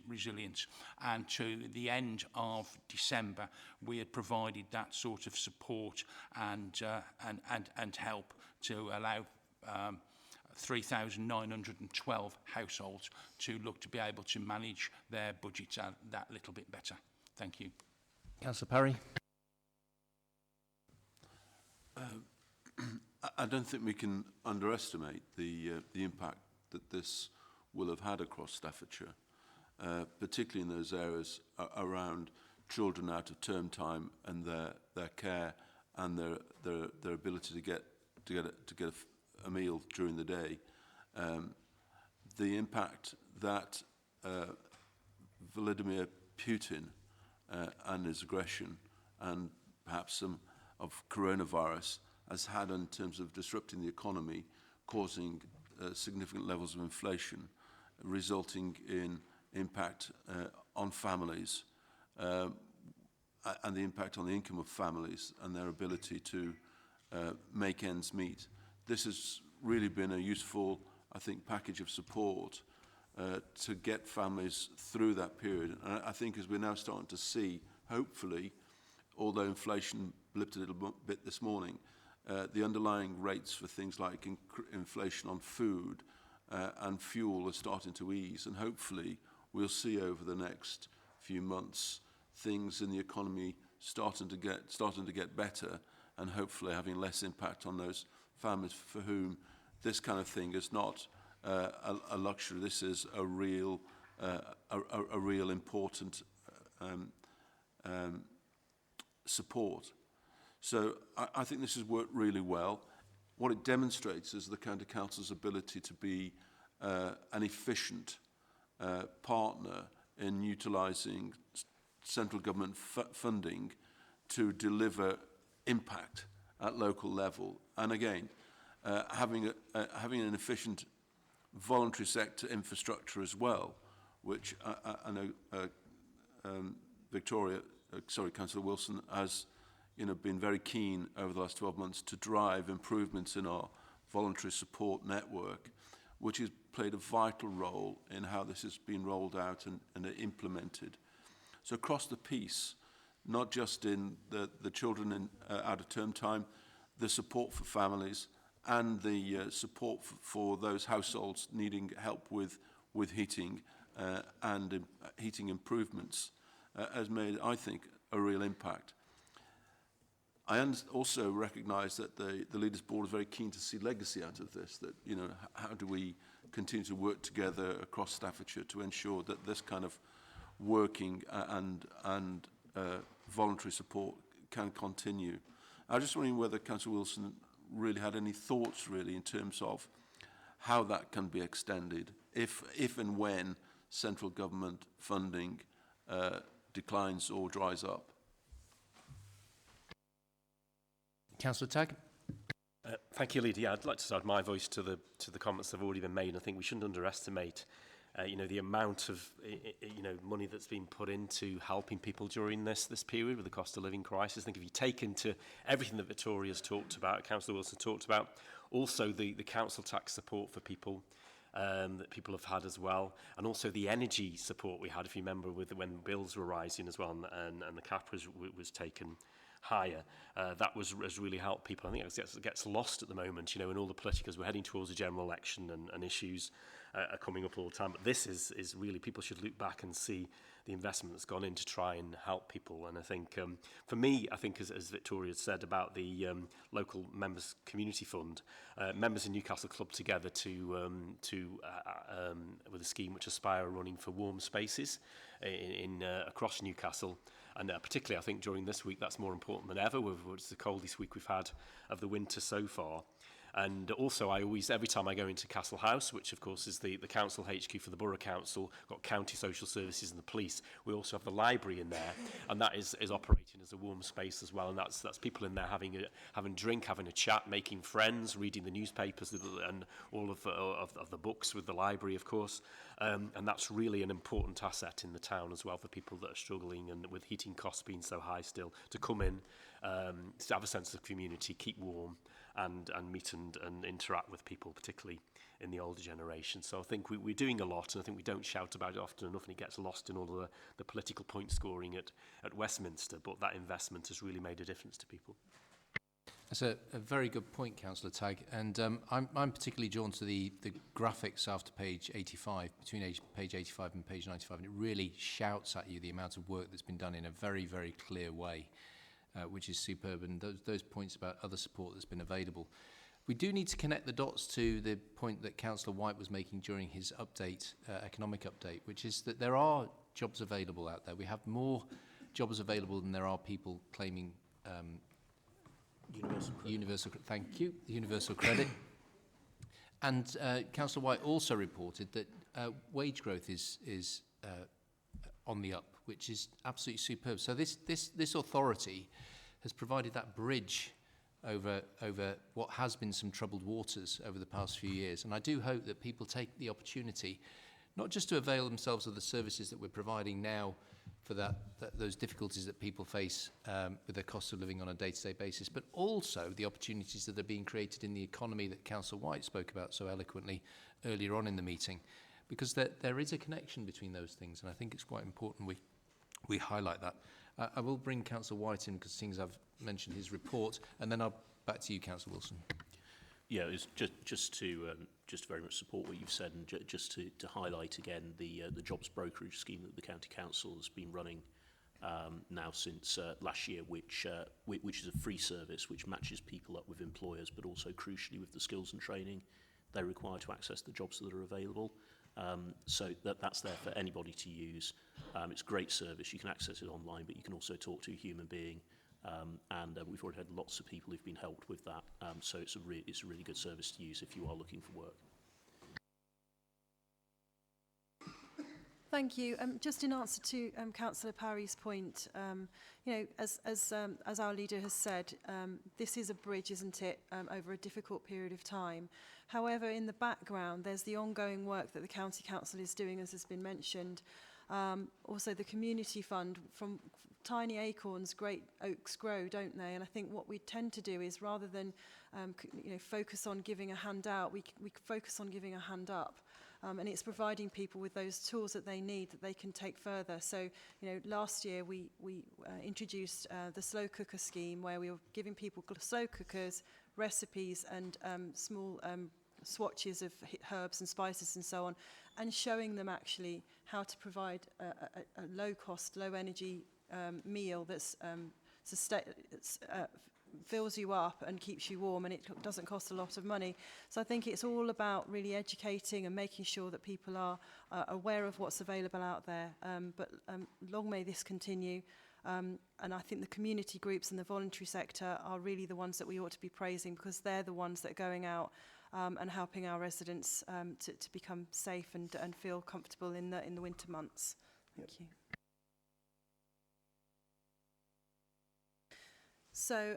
resilience. And to the end of December, we had provided that sort of support and help to allow 3,912 households to look to be able to manage their budgets that little bit better. Thank you. Councillor Parry. I don't think we can underestimate the impact that this will have had across Staffordshire, particularly in those areas around children out of term time and their care and their ability to get a meal during the day. The impact that Vladimir Putin and his aggression and perhaps some of coronavirus has had in terms of disrupting the economy, causing significant levels of inflation, resulting in impact on families, and the impact on the income of families and their ability to make ends meet. This has really been a useful, I think, package of support to get families through that period. And I think as we're now starting to see, hopefully, although inflation blipped a little bit this morning, the underlying rates for things like inflation on food and fuel are starting to ease, and hopefully we'll see over the next few months things in the economy starting to get better, and hopefully having less impact on those families for whom this kind of thing is not a luxury. This is a real important support. So I think this has worked really well. What it demonstrates is the County Council's ability to be an efficient partner in utilising central government funding to deliver impact at local level. And again, having an efficient voluntary sector infrastructure as well, which I know Councillor Wilson has been very keen over the last 12 months to drive improvements in our voluntary support network, which has played a vital role in how this has been rolled out and implemented. So across the piece, not just in the children in out of term time, the support for families and the support for those households needing help with heating and heating improvements has made, I think, a real impact. I also recognise that the Leaders Board is very keen to see legacy out of this, that, how do we continue to work together across Staffordshire to ensure that this kind of working and voluntary support can continue. I was just wondering whether Councillor Wilson really had any thoughts really in terms of how that can be extended if and when central government funding declines or dries up. Councillor Tagg. Thank you, Leader. Yeah, I'd like to add my voice to the comments that have already been made. I think we shouldn't underestimate the amount of money that's been put into helping people during this period with the cost of living crisis. I think if you take into everything that Victoria's talked about, Councillor Wilson talked about, also the council tax support for people that people have had as well, and also the energy support we had, if you remember, when bills were rising as well, and the cap was taken higher. That has really helped people. I think it gets lost at the moment, in all the politicals. We're heading towards a general election and issues are coming up all the time. But this is really, people should look back and see the investment that's gone in to try and help people. And I think, for me, I think as Victoria said about the local members community fund, members in Newcastle club together with a scheme which Aspire are running for warm spaces across Newcastle. And particularly, I think, during this week, that's more important than ever. It's the coldest week we've had of the winter so far. And also, every time I go into Castle House, which of course is the council HQ for the Borough Council, got county social services and the police, we also have the library in there, and that is operating as a warm space as well. And that's people in there having a drink, having a chat, making friends, reading the newspapers and all of the books with the library, of course. And that's really an important asset in the town as well for people that are struggling and with heating costs being so high still, to come in, to have a sense of community, keep warm, and meet and interact with people, particularly in the older generation. So I think we're doing a lot, and I think we don't shout about it often enough, and it gets lost in all of the political point scoring at Westminster, but that investment has really made a difference to people. That's a very good point, Councillor Tagg, and I'm particularly drawn to the graphics after page 85, between page 85 and page 95, and it really shouts at you the amount of work that's been done in a very, very clear way, which is superb, and those points about other support that's been available. We do need to connect the dots to the point that Councillor White was making during his update, economic update, which is that there are jobs available out there. We have more jobs available than there are people claiming universal credit. And Councillor White also reported that wage growth is on the up, which is absolutely superb. So this authority has provided that bridge over what has been some troubled waters over the past few years. And I do hope that people take the opportunity not just to avail themselves of the services that we're providing now for those difficulties that people face with the cost of living on a day-to-day basis, but also the opportunities that are being created in the economy that Councillor White spoke about so eloquently earlier on in the meeting, because there is a connection between those things, and I think it's quite important we highlight that. I will bring Councillor White in because things I've mentioned his report, and then I'll back to you, Councillor Wilson. Yeah, it's just to very much support what you've said, and just to highlight again the jobs brokerage scheme that the county council has been running now since last year, which is a free service which matches people up with employers, but also crucially with the skills and training they require to access the jobs that are available. So that's there for anybody to use. It's a great service. You can access it online, but you can also talk to a human being. And we've already had lots of people who've been helped with that. So it's a really good service to use if you are looking for work. Thank you. Just in answer to Councillor Parry's point, you know, as our leader has said, this is a bridge, isn't it, over a difficult period of time. However, in the background, there's the ongoing work that the County Council is doing, as has been mentioned. Also, the Community Fund, from tiny acorns, great oaks grow, don't they? And I think what we tend to do is, rather than you know, focus on giving a hand out, we focus on giving a hand up. And it's providing people with those tools that they need that they can take further. So, you know, last year we introduced the slow cooker scheme, where we were giving people slow cookers, recipes, and small swatches of herbs and spices and so on, and showing them actually how to provide a low-cost, low-energy meal that's fills you up and keeps you warm, and it doesn't cost a lot of money. So I think it's all about really educating and making sure that people are aware of what's available out there. But long may this continue. And I think the community groups and the voluntary sector are really the ones that we ought to be praising, because they're the ones that are going out and helping our residents to become safe and feel comfortable in the winter months. Thank you. So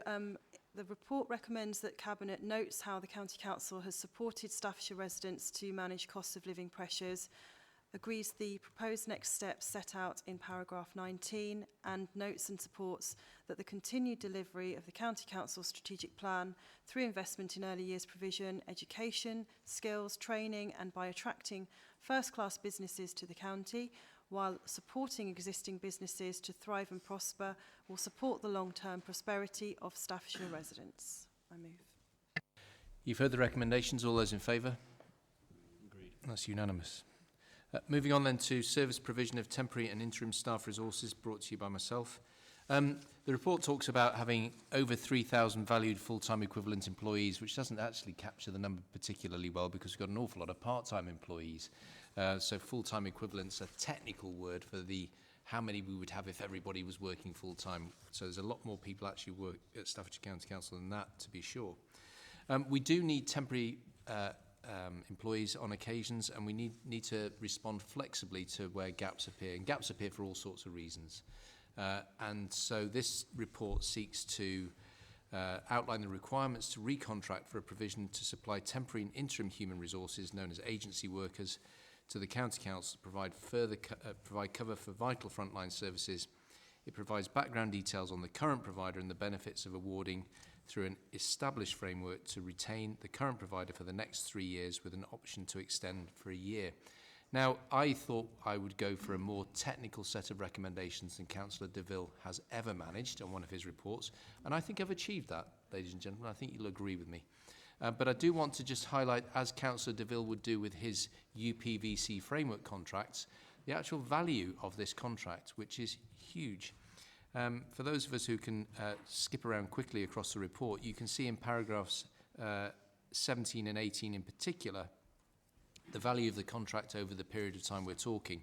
the report recommends that Cabinet notes how the County Council has supported Staffordshire residents to manage cost of living pressures, agrees the proposed next steps set out in paragraph 19, and notes and supports that the continued delivery of the County Council's strategic plan through investment in early years provision, education, skills, training, and by attracting first-class businesses to the county, while supporting existing businesses to thrive and prosper, will support the long-term prosperity of Staffordshire residents. I move. You've heard the recommendations. All those in favour? Agreed. That's unanimous. Moving on then to service provision of temporary and interim staff resources, brought to you by myself. The report talks about having over 3,000 valued full-time equivalent employees, which doesn't actually capture the number particularly well, because we've got an awful lot of part-time employees. So full-time equivalent's a technical word for how many we would have if everybody was working full-time. So there's a lot more people actually work at Staffordshire County Council than that, to be sure. We do need temporary employees on occasions, and we need to respond flexibly to where gaps appear. And gaps appear for all sorts of reasons. And so this report seeks to outline the requirements to recontract for a provision to supply temporary and interim human resources, known as agency workers, to the County Council to provide cover for vital frontline services. It provides background details on the current provider and the benefits of awarding through an established framework to retain the current provider for the next 3 years with an option to extend for a year. Now, I thought I would go for a more technical set of recommendations than Councillor DeVille has ever managed on one of his reports, and I think I've achieved that, ladies and gentlemen. I think you'll agree with me. But I do want to just highlight, as Councillor DeVille would do with his UPVC framework contracts, the actual value of this contract, which is huge. For those of us who can skip around quickly across the report, you can see in paragraphs 17 and 18 in particular, the value of the contract over the period of time we're talking.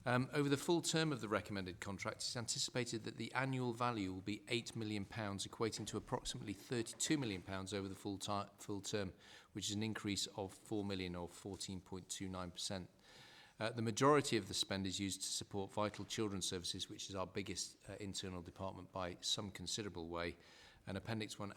Over the full term of the recommended contract, it's anticipated that the annual value will be £8 million, equating to approximately £32 million over the full term, which is an increase of £4 million or 14.29%. The majority of the spend is used to support vital children's services, which is our biggest internal department by some considerable way. And Appendix 1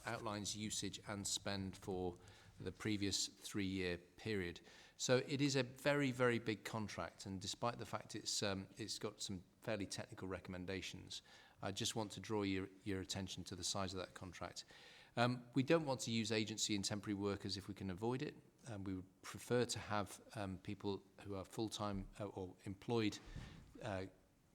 outlines usage and spend for the previous 3-year period. So it is a very, very big contract, and despite the fact it's got some fairly technical recommendations, I just want to draw your attention to the size of that contract. We don't want to use agency and temporary workers if we can avoid it. We would prefer to have people who are full-time or employed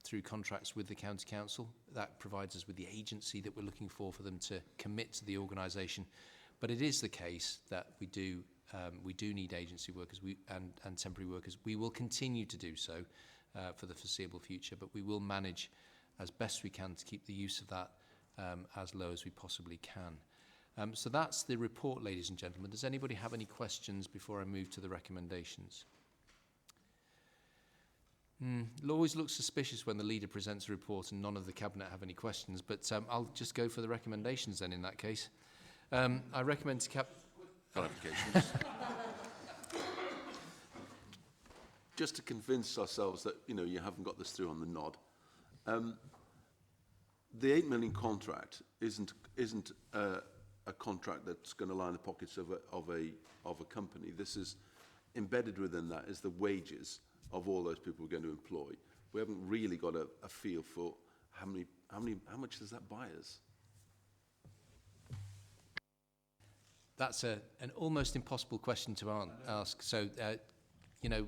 through contracts with the County Council. That provides us with the agency that we're looking for them to commit to the organisation. But it is the case that we do need agency workers and temporary workers. We will continue to do so for the foreseeable future, but we will manage as best we can to keep the use of that as low as we possibly can. So that's the report, ladies and gentlemen. Does anybody have any questions before I move to the recommendations? It always looks suspicious when the leader presents a report and none of the Cabinet have any questions, but I'll just go for the recommendations then in that case. I recommend to Clarifications. Just to convince ourselves that, you know, you haven't got this through on the nod. The 8 million contract isn't a contract that's going to line the pockets of a company. This is embedded within that is the wages of all those people we're going to employ. We haven't really got a feel for how much does that buy us? That's an almost impossible question to ask. So, you know,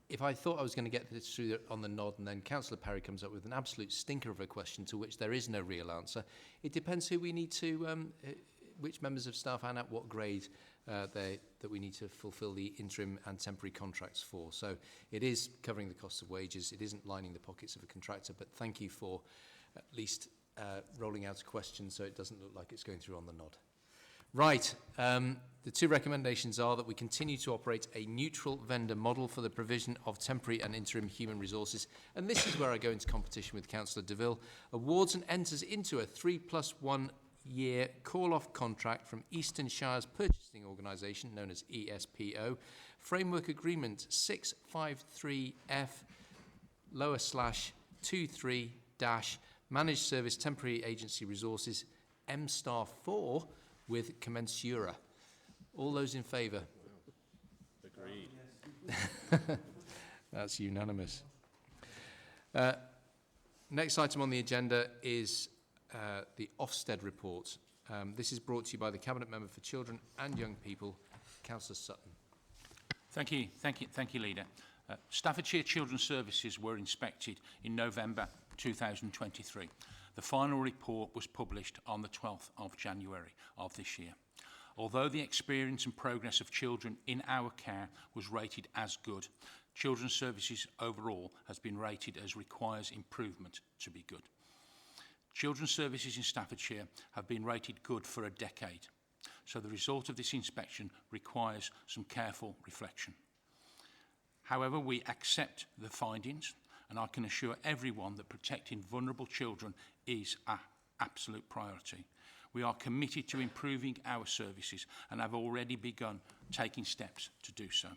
if I thought I was going to get this through on the nod and then Councillor Parry comes up with an absolute stinker of a question to which there is no real answer, it depends who we need to, which members of staff and at what grade that we need to fulfil the interim and temporary contracts for. So it is covering the cost of wages. It isn't lining the pockets of a contractor, but thank you for at least rolling out a question so it doesn't look like it's going through on the nod. Right, the two recommendations are that we continue to operate a neutral vendor model for the provision of temporary and interim human resources, and this is where I go into competition with Councillor DeVille, awards and enters into a 3+1 year call-off contract from Eastern Shires Purchasing Organisation, known as ESPO, Framework Agreement 653F/23- Managed Service Temporary Agency Resources, M-Star 4, with Commensura. All those in favour? Agreed. That's unanimous. Next item on the agenda is the Ofsted report. This is brought to you by the Cabinet Member for Children and Young People, Councillor Sutton. Thank you, Leader. Staffordshire Children's Services were inspected in November 2023. The final report was published on the 12th of January of this year. Although the experience and progress of children in our care was rated as good, Children's Services overall has been rated as requires improvement to be good. Children's Services in Staffordshire have been rated good for a decade, so the result of this inspection requires some careful reflection. However, we accept the findings, and I can assure everyone that protecting vulnerable children is an absolute priority. We are committed to improving our services and have already begun taking steps to do so.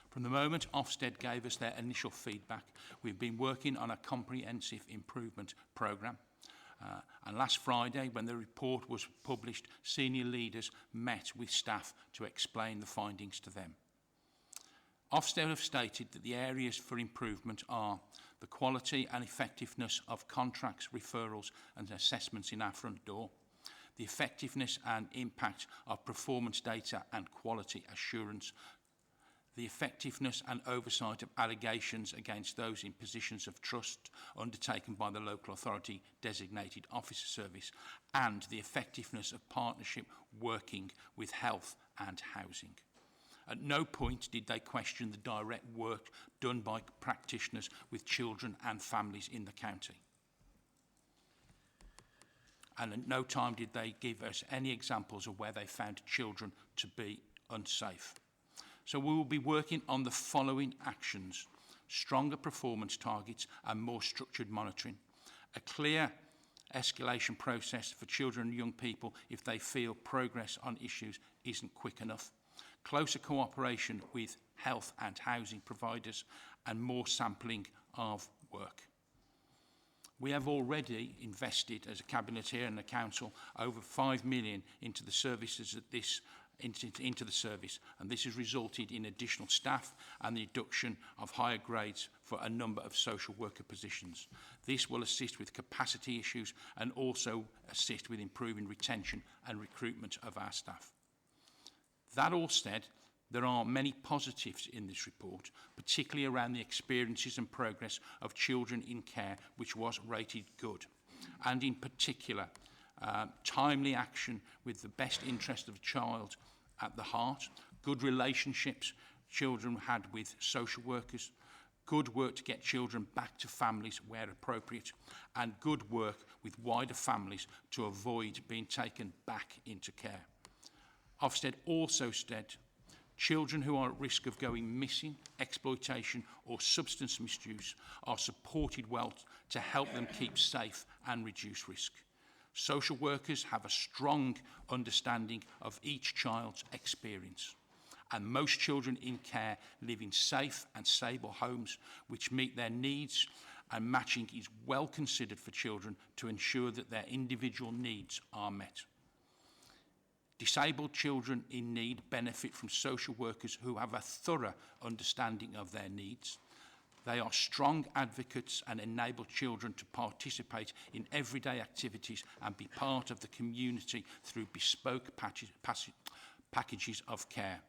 From the moment Ofsted gave us their initial feedback, we've been working on a comprehensive improvement programme. And last Friday, when the report was published, senior leaders met with staff to explain the findings to them. Ofsted have stated that the areas for improvement are the quality and effectiveness of contracts, referrals and assessments in our front door, the effectiveness and impact of performance data and quality assurance, the effectiveness and oversight of allegations against those in positions of trust undertaken by the local authority designated officer service, and the effectiveness of partnership working with health and housing. At no point did they question the direct work done by practitioners with children and families in the county. And at no time did they give us any examples of where they found children to be unsafe. So we will be working on the following actions: stronger performance targets and more structured monitoring, a clear escalation process for children and young people if they feel progress on issues isn't quick enough, closer cooperation with health and housing providers, and more sampling of work. We have already invested, as a Cabinet here and the Council, over 5 million into the services at this into the service, and this has resulted in additional staff and the induction of higher grades for a number of social worker positions. This will assist with capacity issues and also assist with improving retention and recruitment of our staff. That all said, There are many positives in this report, particularly around the experiences and progress of children in care, which was rated good. And in particular, timely action with the best interest of the child at the heart, good relationships children had with social workers, good work to get children back to families where appropriate, and good work with wider families to avoid being taken back into care. Ofsted also said children who are at risk of going missing, exploitation or substance misuse are supported well to help them keep safe and reduce risk. Social workers have a strong understanding of each child's experience, and most children in care live in safe and stable homes which meet their needs, and matching is well considered for children to ensure that their individual needs are met. Disabled children in need benefit from social workers who have a thorough understanding of their needs. They are strong advocates and enable children to participate in everyday activities and be part of the community through bespoke packages of care.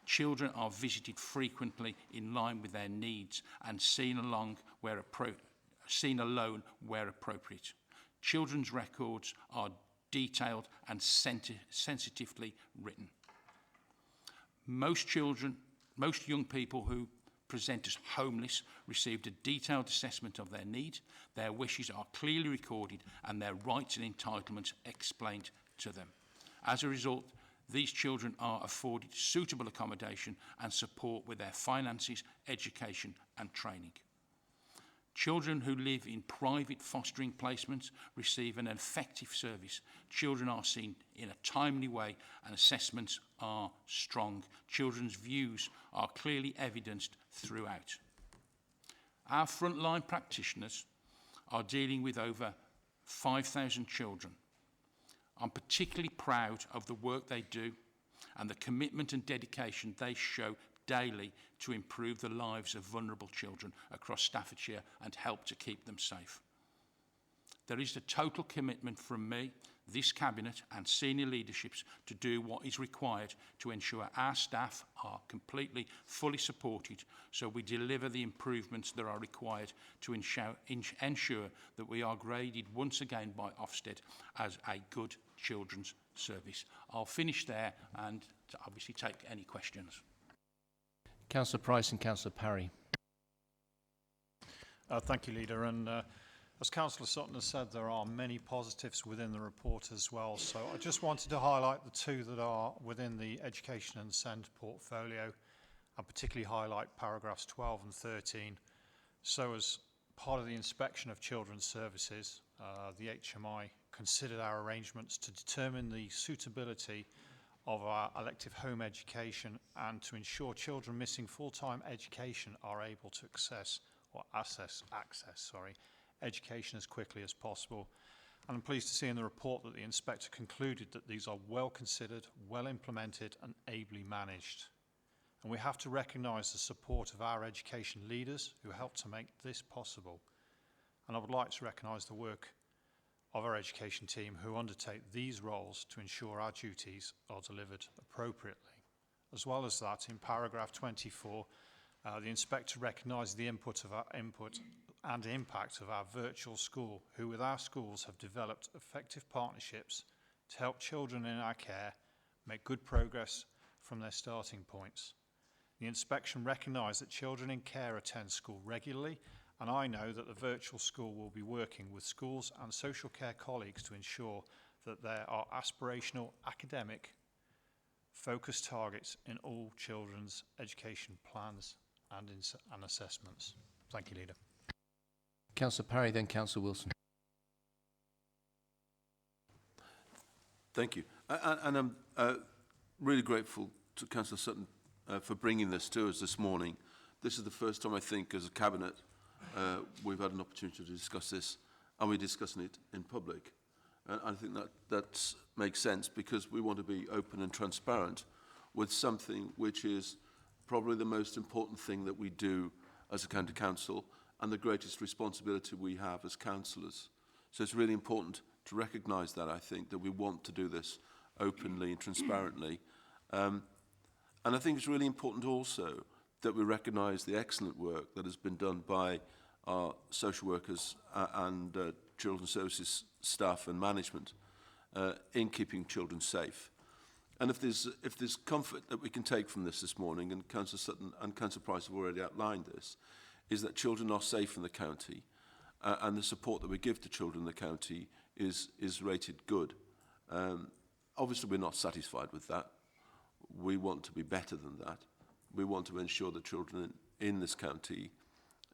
Children are visited frequently in line with their needs and seen alone where appropriate. Children's records are detailed and sensitively written. Most young people who present as homeless received a detailed assessment of their needs, their wishes are clearly recorded and their rights and entitlements explained to them. As a result, these children are afforded suitable accommodation and support with their finances, education and training. Children who live in private fostering placements receive an effective service. Children are seen in a timely way and assessments are strong. Children's views are clearly evidenced throughout. Our frontline practitioners are dealing with over 5,000 children. I'm particularly proud of the work they do and the commitment and dedication they show daily to improve the lives of vulnerable children across Staffordshire and help to keep them safe. There is a total commitment from me, this Cabinet and senior leaderships to do what is required to ensure our staff are completely, fully supported so we deliver the improvements that are required to ensure that we are graded once again by Ofsted as a good children's service. I'll finish there and obviously take any questions. Councillor Price and Councillor Parry. Thank you, Leader. And as Councillor Sutton has said, there are many positives within the report as well. So I just wanted to highlight the two that are within the Education and Send portfolio, and particularly highlight paragraphs 12 and 13. So as part of the inspection of children's services, the HMI considered our arrangements to determine the suitability of our elective home education and to ensure children missing full-time education are able to access education as quickly as possible. And I'm pleased to see in the report that the inspector concluded that these are well considered, well implemented and ably managed. And we have to recognise the support of our education leaders who helped to make this possible. And I would like to recognise the work of our education team who undertake these roles to ensure our duties are delivered appropriately. As well as that, in paragraph 24, the inspector recognised the input and impact of our virtual school, who with our schools have developed effective partnerships to help children in our care make good progress from their starting points. The inspection recognised that children in care attend school regularly, and I know that the virtual school will be working with schools and social care colleagues to ensure that there are aspirational, academic, focused targets in all children's education plans and assessments. Thank you, Leader. Councillor Parry, then Councillor Wilson. Thank you. And I'm really grateful to Councillor Sutton for bringing this to us this morning. This is the first time, I think, as a Cabinet, we've had an opportunity to discuss this, and we're discussing it in public. And I think that makes sense because we want to be open and transparent with something which is probably the most important thing that we do as a county council and the greatest responsibility we have as councillors. So it's really important to recognise that, I think, that we want to do this openly and transparently. And And I think it's really important also that we recognise the excellent work that has been done by our social workers and children's services staff and management in keeping children safe. And if there's comfort that we can take from this morning, and Councillor Sutton and Councillor Price have already outlined this, is that children are safe in the county, and the support that we give to children in the county is rated good. Obviously, we're not satisfied with that. We want to be better than that. We want to ensure that children in this county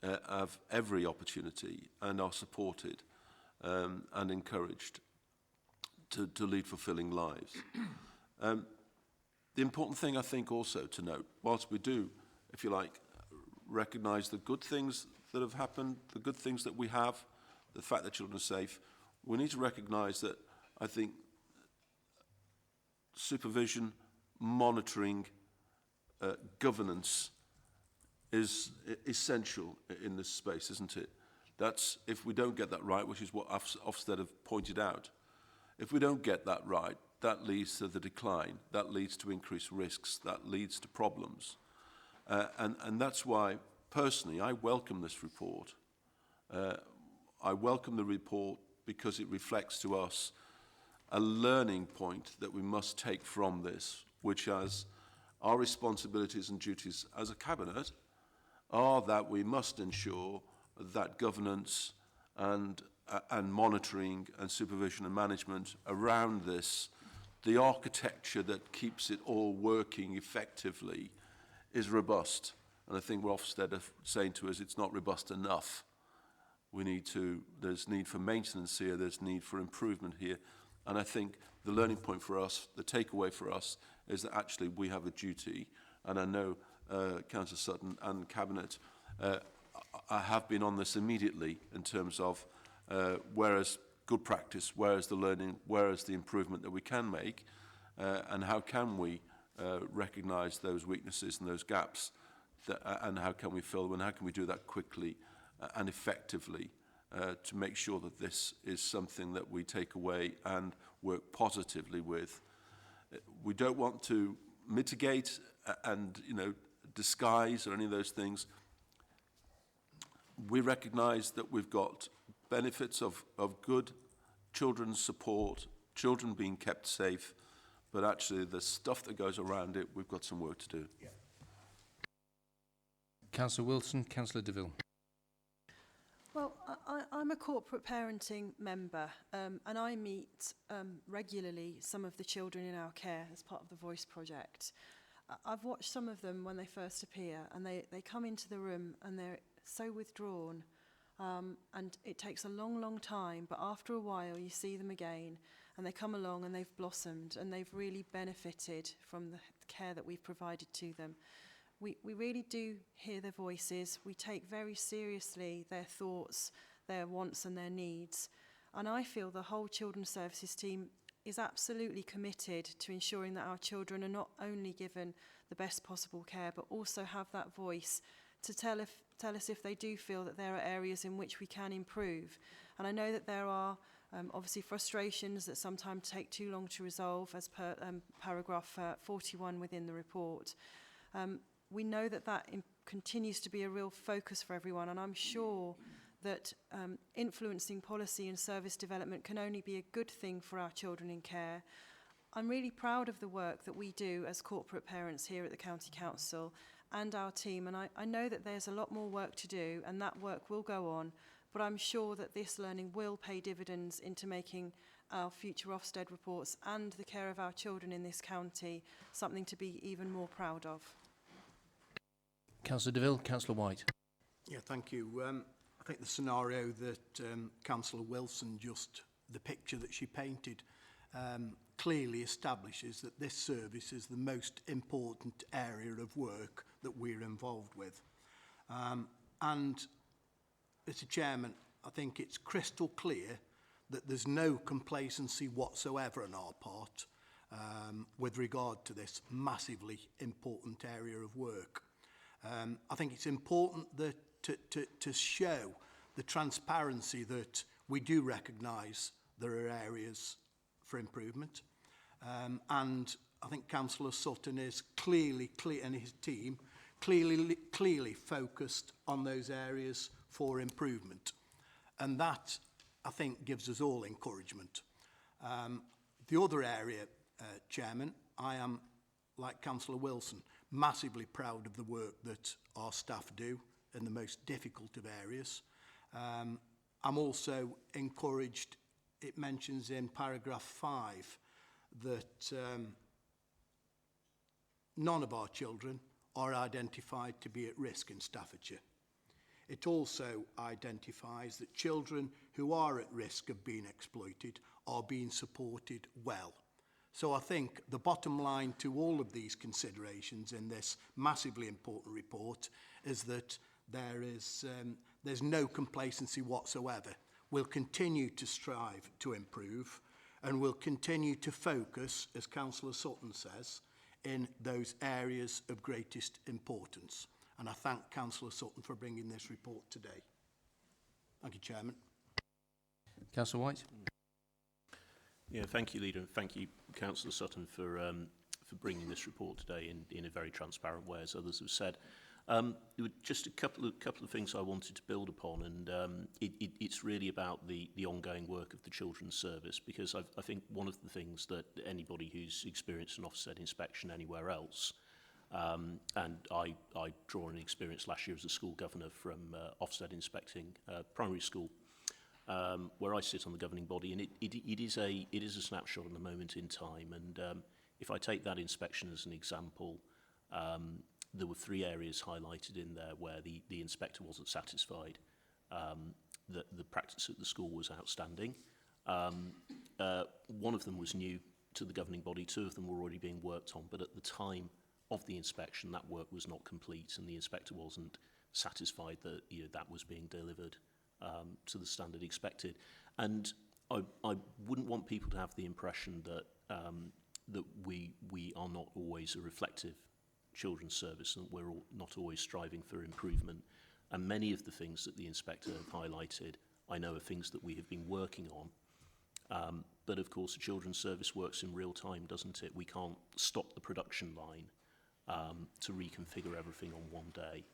have every opportunity and are supported and encouraged to lead fulfilling lives. The important thing, I think, also to note, whilst we do, if you like, recognise the good things that have happened, the good things that we have, the fact that children are safe, we need to recognise that, I think, supervision, monitoring, governance is essential in this space, isn't it? That's, if we don't get that right, which is what Ofsted have pointed out, if we don't get that right, that leads to the decline, that leads to increased risks, that leads to problems. And that's why, personally, I welcome this report. I welcome the report because it reflects to us a learning point that we must take from this, which as our responsibilities and duties as a cabinet are that we must ensure that governance and monitoring and supervision and management around this, the architecture that keeps it all working effectively, is robust. And I think what Ofsted are saying to us, it's not robust enough. There's need for maintenance here, there's need for improvement here. And I think the learning point for us, the takeaway for us, is that actually we have a duty. And I know Councillor Sutton and Cabinet have been on this immediately in terms of where is good practice, where is the learning, where is the improvement that we can make, and how can we recognise those weaknesses and those gaps, and how can we fill them, and how can we do that quickly and effectively to make sure that this is something that we take away and work positively with. We don't want to mitigate and disguise or any of those things. We recognise that we've got benefits of good children's support, children being kept safe, but actually the stuff that goes around it, we've got some work to do. Yeah. Councillor Wilson, Councillor DeVille. Well, I'm a corporate parenting member and I meet regularly some of the children in our care as part of the Voice Project. I've watched some of them when they first appear and they come into the room and they're so withdrawn and it takes a long time, but after a while you see them again and they come along and they've blossomed and they've really benefited from the care that we've provided to them. We really do hear their voices. We take very seriously their thoughts, their wants and their needs. And I feel the whole Children's Services team is absolutely committed to ensuring that our children are not only given the best possible care, but also have that voice to tell us if they do feel that there are areas in which we can improve. And I know that there are obviously frustrations that sometimes take too long to resolve, as per paragraph 41 within the report. We know that continues to be a real focus for everyone, and I'm sure that influencing policy and service development can only be a good thing for our children in care. I'm really proud of the work that we do as corporate parents here at the County Council and our team, and I know that there's a lot more work to do, and that work will go on, but I'm sure that this learning will pay dividends into making our future Ofsted reports and the care of our children in this county something to be even more proud of. Councillor DeVille, Councillor White. Yeah, thank you. I think the scenario that Councillor Wilson the picture that she painted, clearly establishes that this service is the most important area of work that we're involved with. And, Mr. Chairman, I think it's crystal clear that there's no complacency whatsoever on our part with regard to this massively important area of work. I think it's important that to show the transparency that we do recognise there are areas for improvement. And I think Councillor Sutton is clearly, and his team, clearly focused on those areas for improvement. And that, I think, gives us all encouragement. The other area, Chairman, I am, like Councillor Wilson, massively proud of the work that our staff do in the most difficult of areas. I'm also encouraged, it mentions in paragraph 5 that none of our children are identified to be at risk in Staffordshire. It also identifies that children who are at risk of being exploited are being supported well. So I think the bottom line to all of these considerations in this massively important report is that there's no complacency whatsoever. We'll continue to strive to improve, and we'll continue to focus, as Councillor Sutton says, in those areas of greatest importance. And I thank Councillor Sutton for bringing this report today. Thank you, Chairman. Councillor White. Yeah, thank you, Leader, and thank you, Councillor Sutton, for bringing this report today in a very transparent way, as others have said. There were just a couple of things I wanted to build upon, and it's really about the ongoing work of the Children's Service, because I think one of the things that anybody who's experienced an Ofsted inspection anywhere else, and I draw on an experience last year as a school governor from Ofsted inspecting primary school, where I sit on the governing body, and it is a snapshot in the moment in time. And if I take that inspection as an example, there were 3 areas highlighted in there where the inspector wasn't satisfied. The practice at the school was outstanding. One of them was new to the governing body. 2 of them were already being worked on, but at the time of the inspection, that work was not complete, and the inspector wasn't satisfied that that was being delivered to the standard expected. And I wouldn't want people to have the impression that that we are not always a reflective children's service, and we're not always striving for improvement. And many of the things that the inspector have highlighted, I know, are things that we have been working on. But of course, the children's service works in real time, doesn't it? We can't stop the production line to reconfigure everything on one day.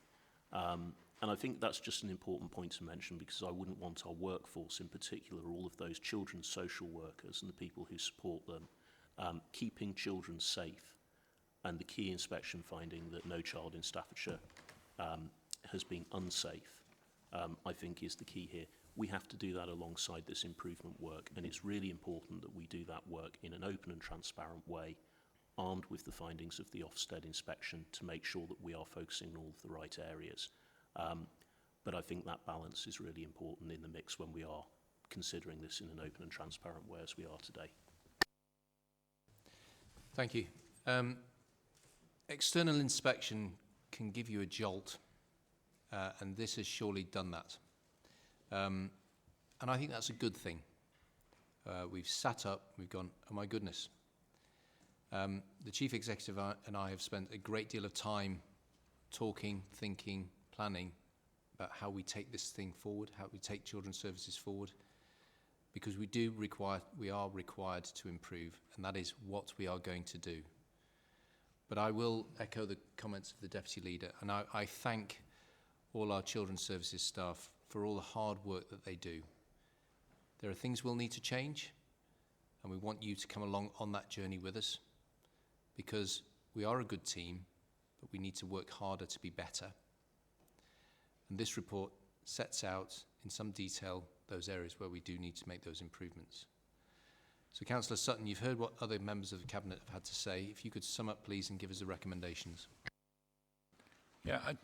And I think that's just an important point to mention, because I wouldn't want our workforce, in particular, all of those children's social workers and the people who support them, keeping children safe. And the key inspection finding that no child in Staffordshire has been unsafe, I think is the key here. We have to do that alongside this improvement work, and it's really important that we do that work in an open and transparent way, armed with the findings of the Ofsted inspection, to make sure that we are focusing on all of the right areas. But I think that balance is really important in the mix when we are considering this in an open and transparent way as we are today. Thank you. External inspection can give you a jolt, and this has surely done that. And I think that's a good thing. We've sat up, we've gone, oh my goodness. The Chief Executive and I have spent a great deal of time talking, thinking, planning about how we take this thing forward, how we take children's services forward, because we are required to improve, and that is what we are going to do. But I will echo the comments of the Deputy Leader, and I thank all our children's services staff for all the hard work that they do. There are things we'll need to change, and we want you to come along on that journey with us, because we are a good team, but we need to work harder to be better. And this report sets out in some detail those areas where we do need to make those improvements. So, Councillor Sutton, you've heard what other members of the Cabinet have had to say. If you could sum up, please, and give us the recommendations. Yeah, I'd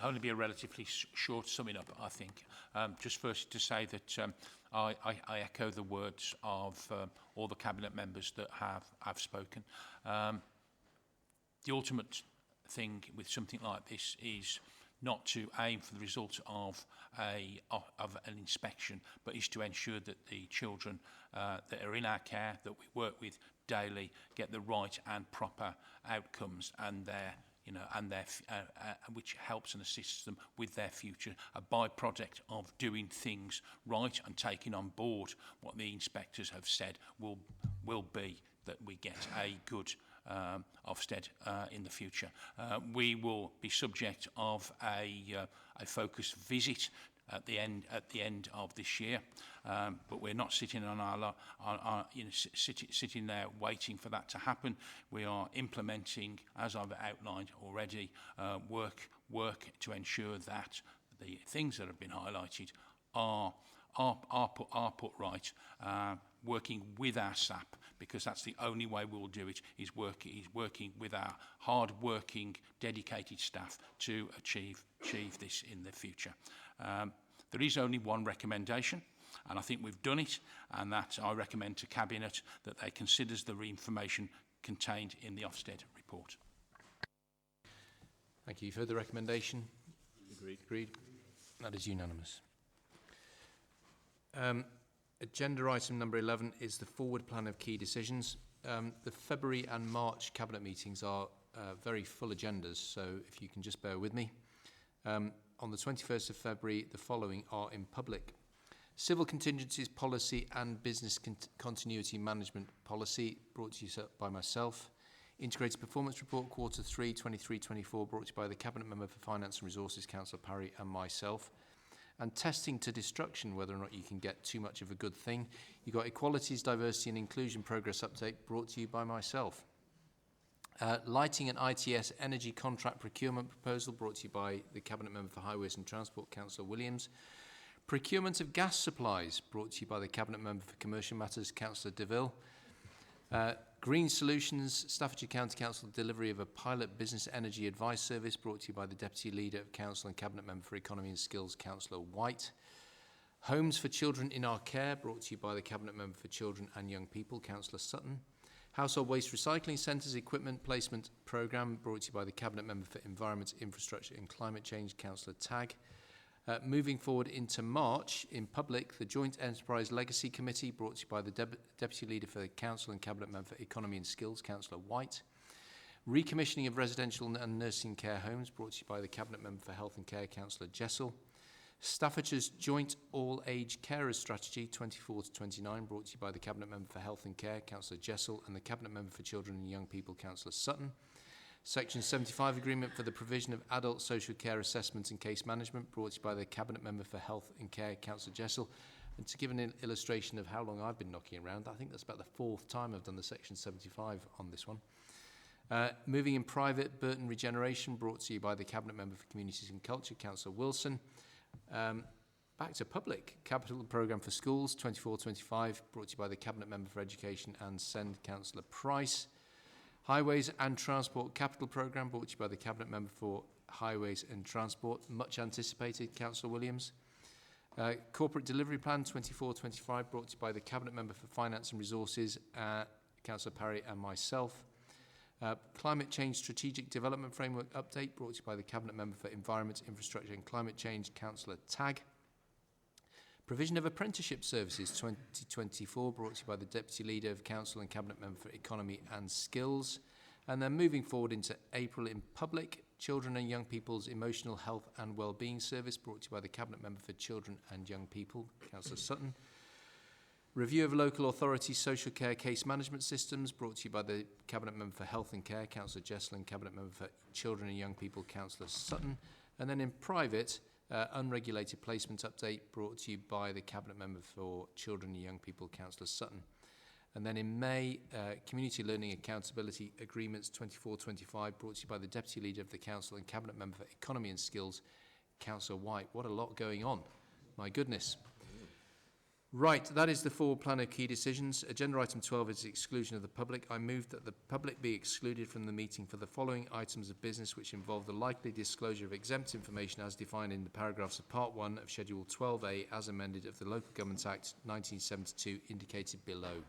only be a relatively short summing up, I think. Just first to say that I echo the words of all the Cabinet members that have spoken. The ultimate thing with something like this is not to aim for the result of an inspection, but is to ensure that the children that are in our care, that we work with daily, get the right and proper outcomes, and which helps and assists them with their future. A byproduct of doing things right and taking on board what the inspectors have said will be that we get a good Ofsted in the future. We will be subject of a focused visit at the end of this year, but we're not sitting on our sitting there waiting for that to happen. We are implementing, as I've outlined already, work to ensure that the things that have been highlighted are put right, working with our SAP, because that's the only way we'll do it, is working with our hard-working, dedicated staff to achieve this in the future. There is only one recommendation, and I think we've done it, and that I recommend to Cabinet that they considers the information contained in the Ofsted report. Thank you. Further recommendation? Agreed. Agreed. That is unanimous. Agenda item number 11 is the forward plan of key decisions. The February and March Cabinet meetings are very full agendas, so if you can just bear with me. On the 21st of February, the following are in public. Civil Contingencies Policy and Business Continuity Management Policy, brought to you by myself. Integrated Performance Report, Quarter 3, 23-24, brought to you by the Cabinet Member for Finance and Resources, Councillor Parry, and myself. And Testing to Destruction, whether or not you can get too much of a good thing. You've got Equalities, Diversity and Inclusion Progress Update, brought to you by myself. Lighting and ITS Energy Contract Procurement Proposal, brought to you by the Cabinet Member for Highways and Transport, Councillor Williams. Procurement of Gas Supplies, brought to you by the Cabinet Member for Commercial Matters, Councillor DeVille. Green Solutions, Staffordshire County Council, delivery of a pilot business energy advice service, brought to you by the Deputy Leader of Council and Cabinet Member for Economy and Skills, Councillor White. Homes for Children in Our Care, brought to you by the Cabinet Member for Children and Young People, Councillor Sutton. Household Waste Recycling Centres Equipment Placement Programme, brought to you by the Cabinet Member for Environment, Infrastructure and Climate Change, Councillor Tagg. Moving forward into March, in public, the Joint Enterprise Legacy Committee, brought to you by the Deputy Leader for the Council and Cabinet Member for Economy and Skills, Councillor White. Recommissioning of Residential and Nursing Care Homes, brought to you by the Cabinet Member for Health and Care, Councillor Jessel. Staffordshire's Joint All-Age Carers Strategy 24-29, brought to you by the Cabinet Member for Health and Care, Councillor Jessel, and the Cabinet Member for Children and Young People, Councillor Sutton. Section 75 Agreement for the Provision of Adult Social Care Assessment and Case Management, brought to you by the Cabinet Member for Health and Care, Councillor Jessel. And to give an illustration of how long I've been knocking around, I think that's about the 4th time I've done the Section 75 on this one. Moving in private, Burton Regeneration, brought to you by the Cabinet Member for Communities and Culture, Councillor Wilson. Back to public, Capital Programme for Schools 24-25, brought to you by the Cabinet Member for Education and SEND, Councillor Price. Highways and Transport Capital Programme, brought to you by the Cabinet Member for Highways and Transport, much anticipated, Councillor Williams. Corporate Delivery Plan 24-25, brought to you by the Cabinet Member for Finance and Resources, Councillor Parry and myself. Climate Change Strategic Development Framework Update, brought to you by the Cabinet Member for Environment, Infrastructure and Climate Change, Councillor Tagg. Provision of Apprenticeship Services 2024, brought to you by the Deputy Leader of Council and Cabinet Member for Economy and Skills. And then moving forward into April in public, Children and Young People's Emotional Health and Wellbeing Service, brought to you by the Cabinet Member for Children and Young People, Councillor Sutton. Review of Local Authority Social Care Case Management Systems, brought to you by the Cabinet Member for Health and Care, Councillor Jessel, and Cabinet Member for Children and Young People, Councillor Sutton. And then in private, unregulated placement update, brought to you by the Cabinet Member for Children and Young People, Councillor Sutton. And then in May, Community Learning Accountability Agreements 24-25, brought to you by the Deputy Leader of the Council and Cabinet Member for Economy and Skills, Councillor White. What a lot going on. My goodness. Right, that is the forward plan of key decisions. Agenda item 12 is the exclusion of the public. I move that the public be excluded from the meeting for the following items of business which involve the likely disclosure of exempt information as defined in the paragraphs of Part 1 of Schedule 12A as amended of the Local Government Act 1972 indicated below.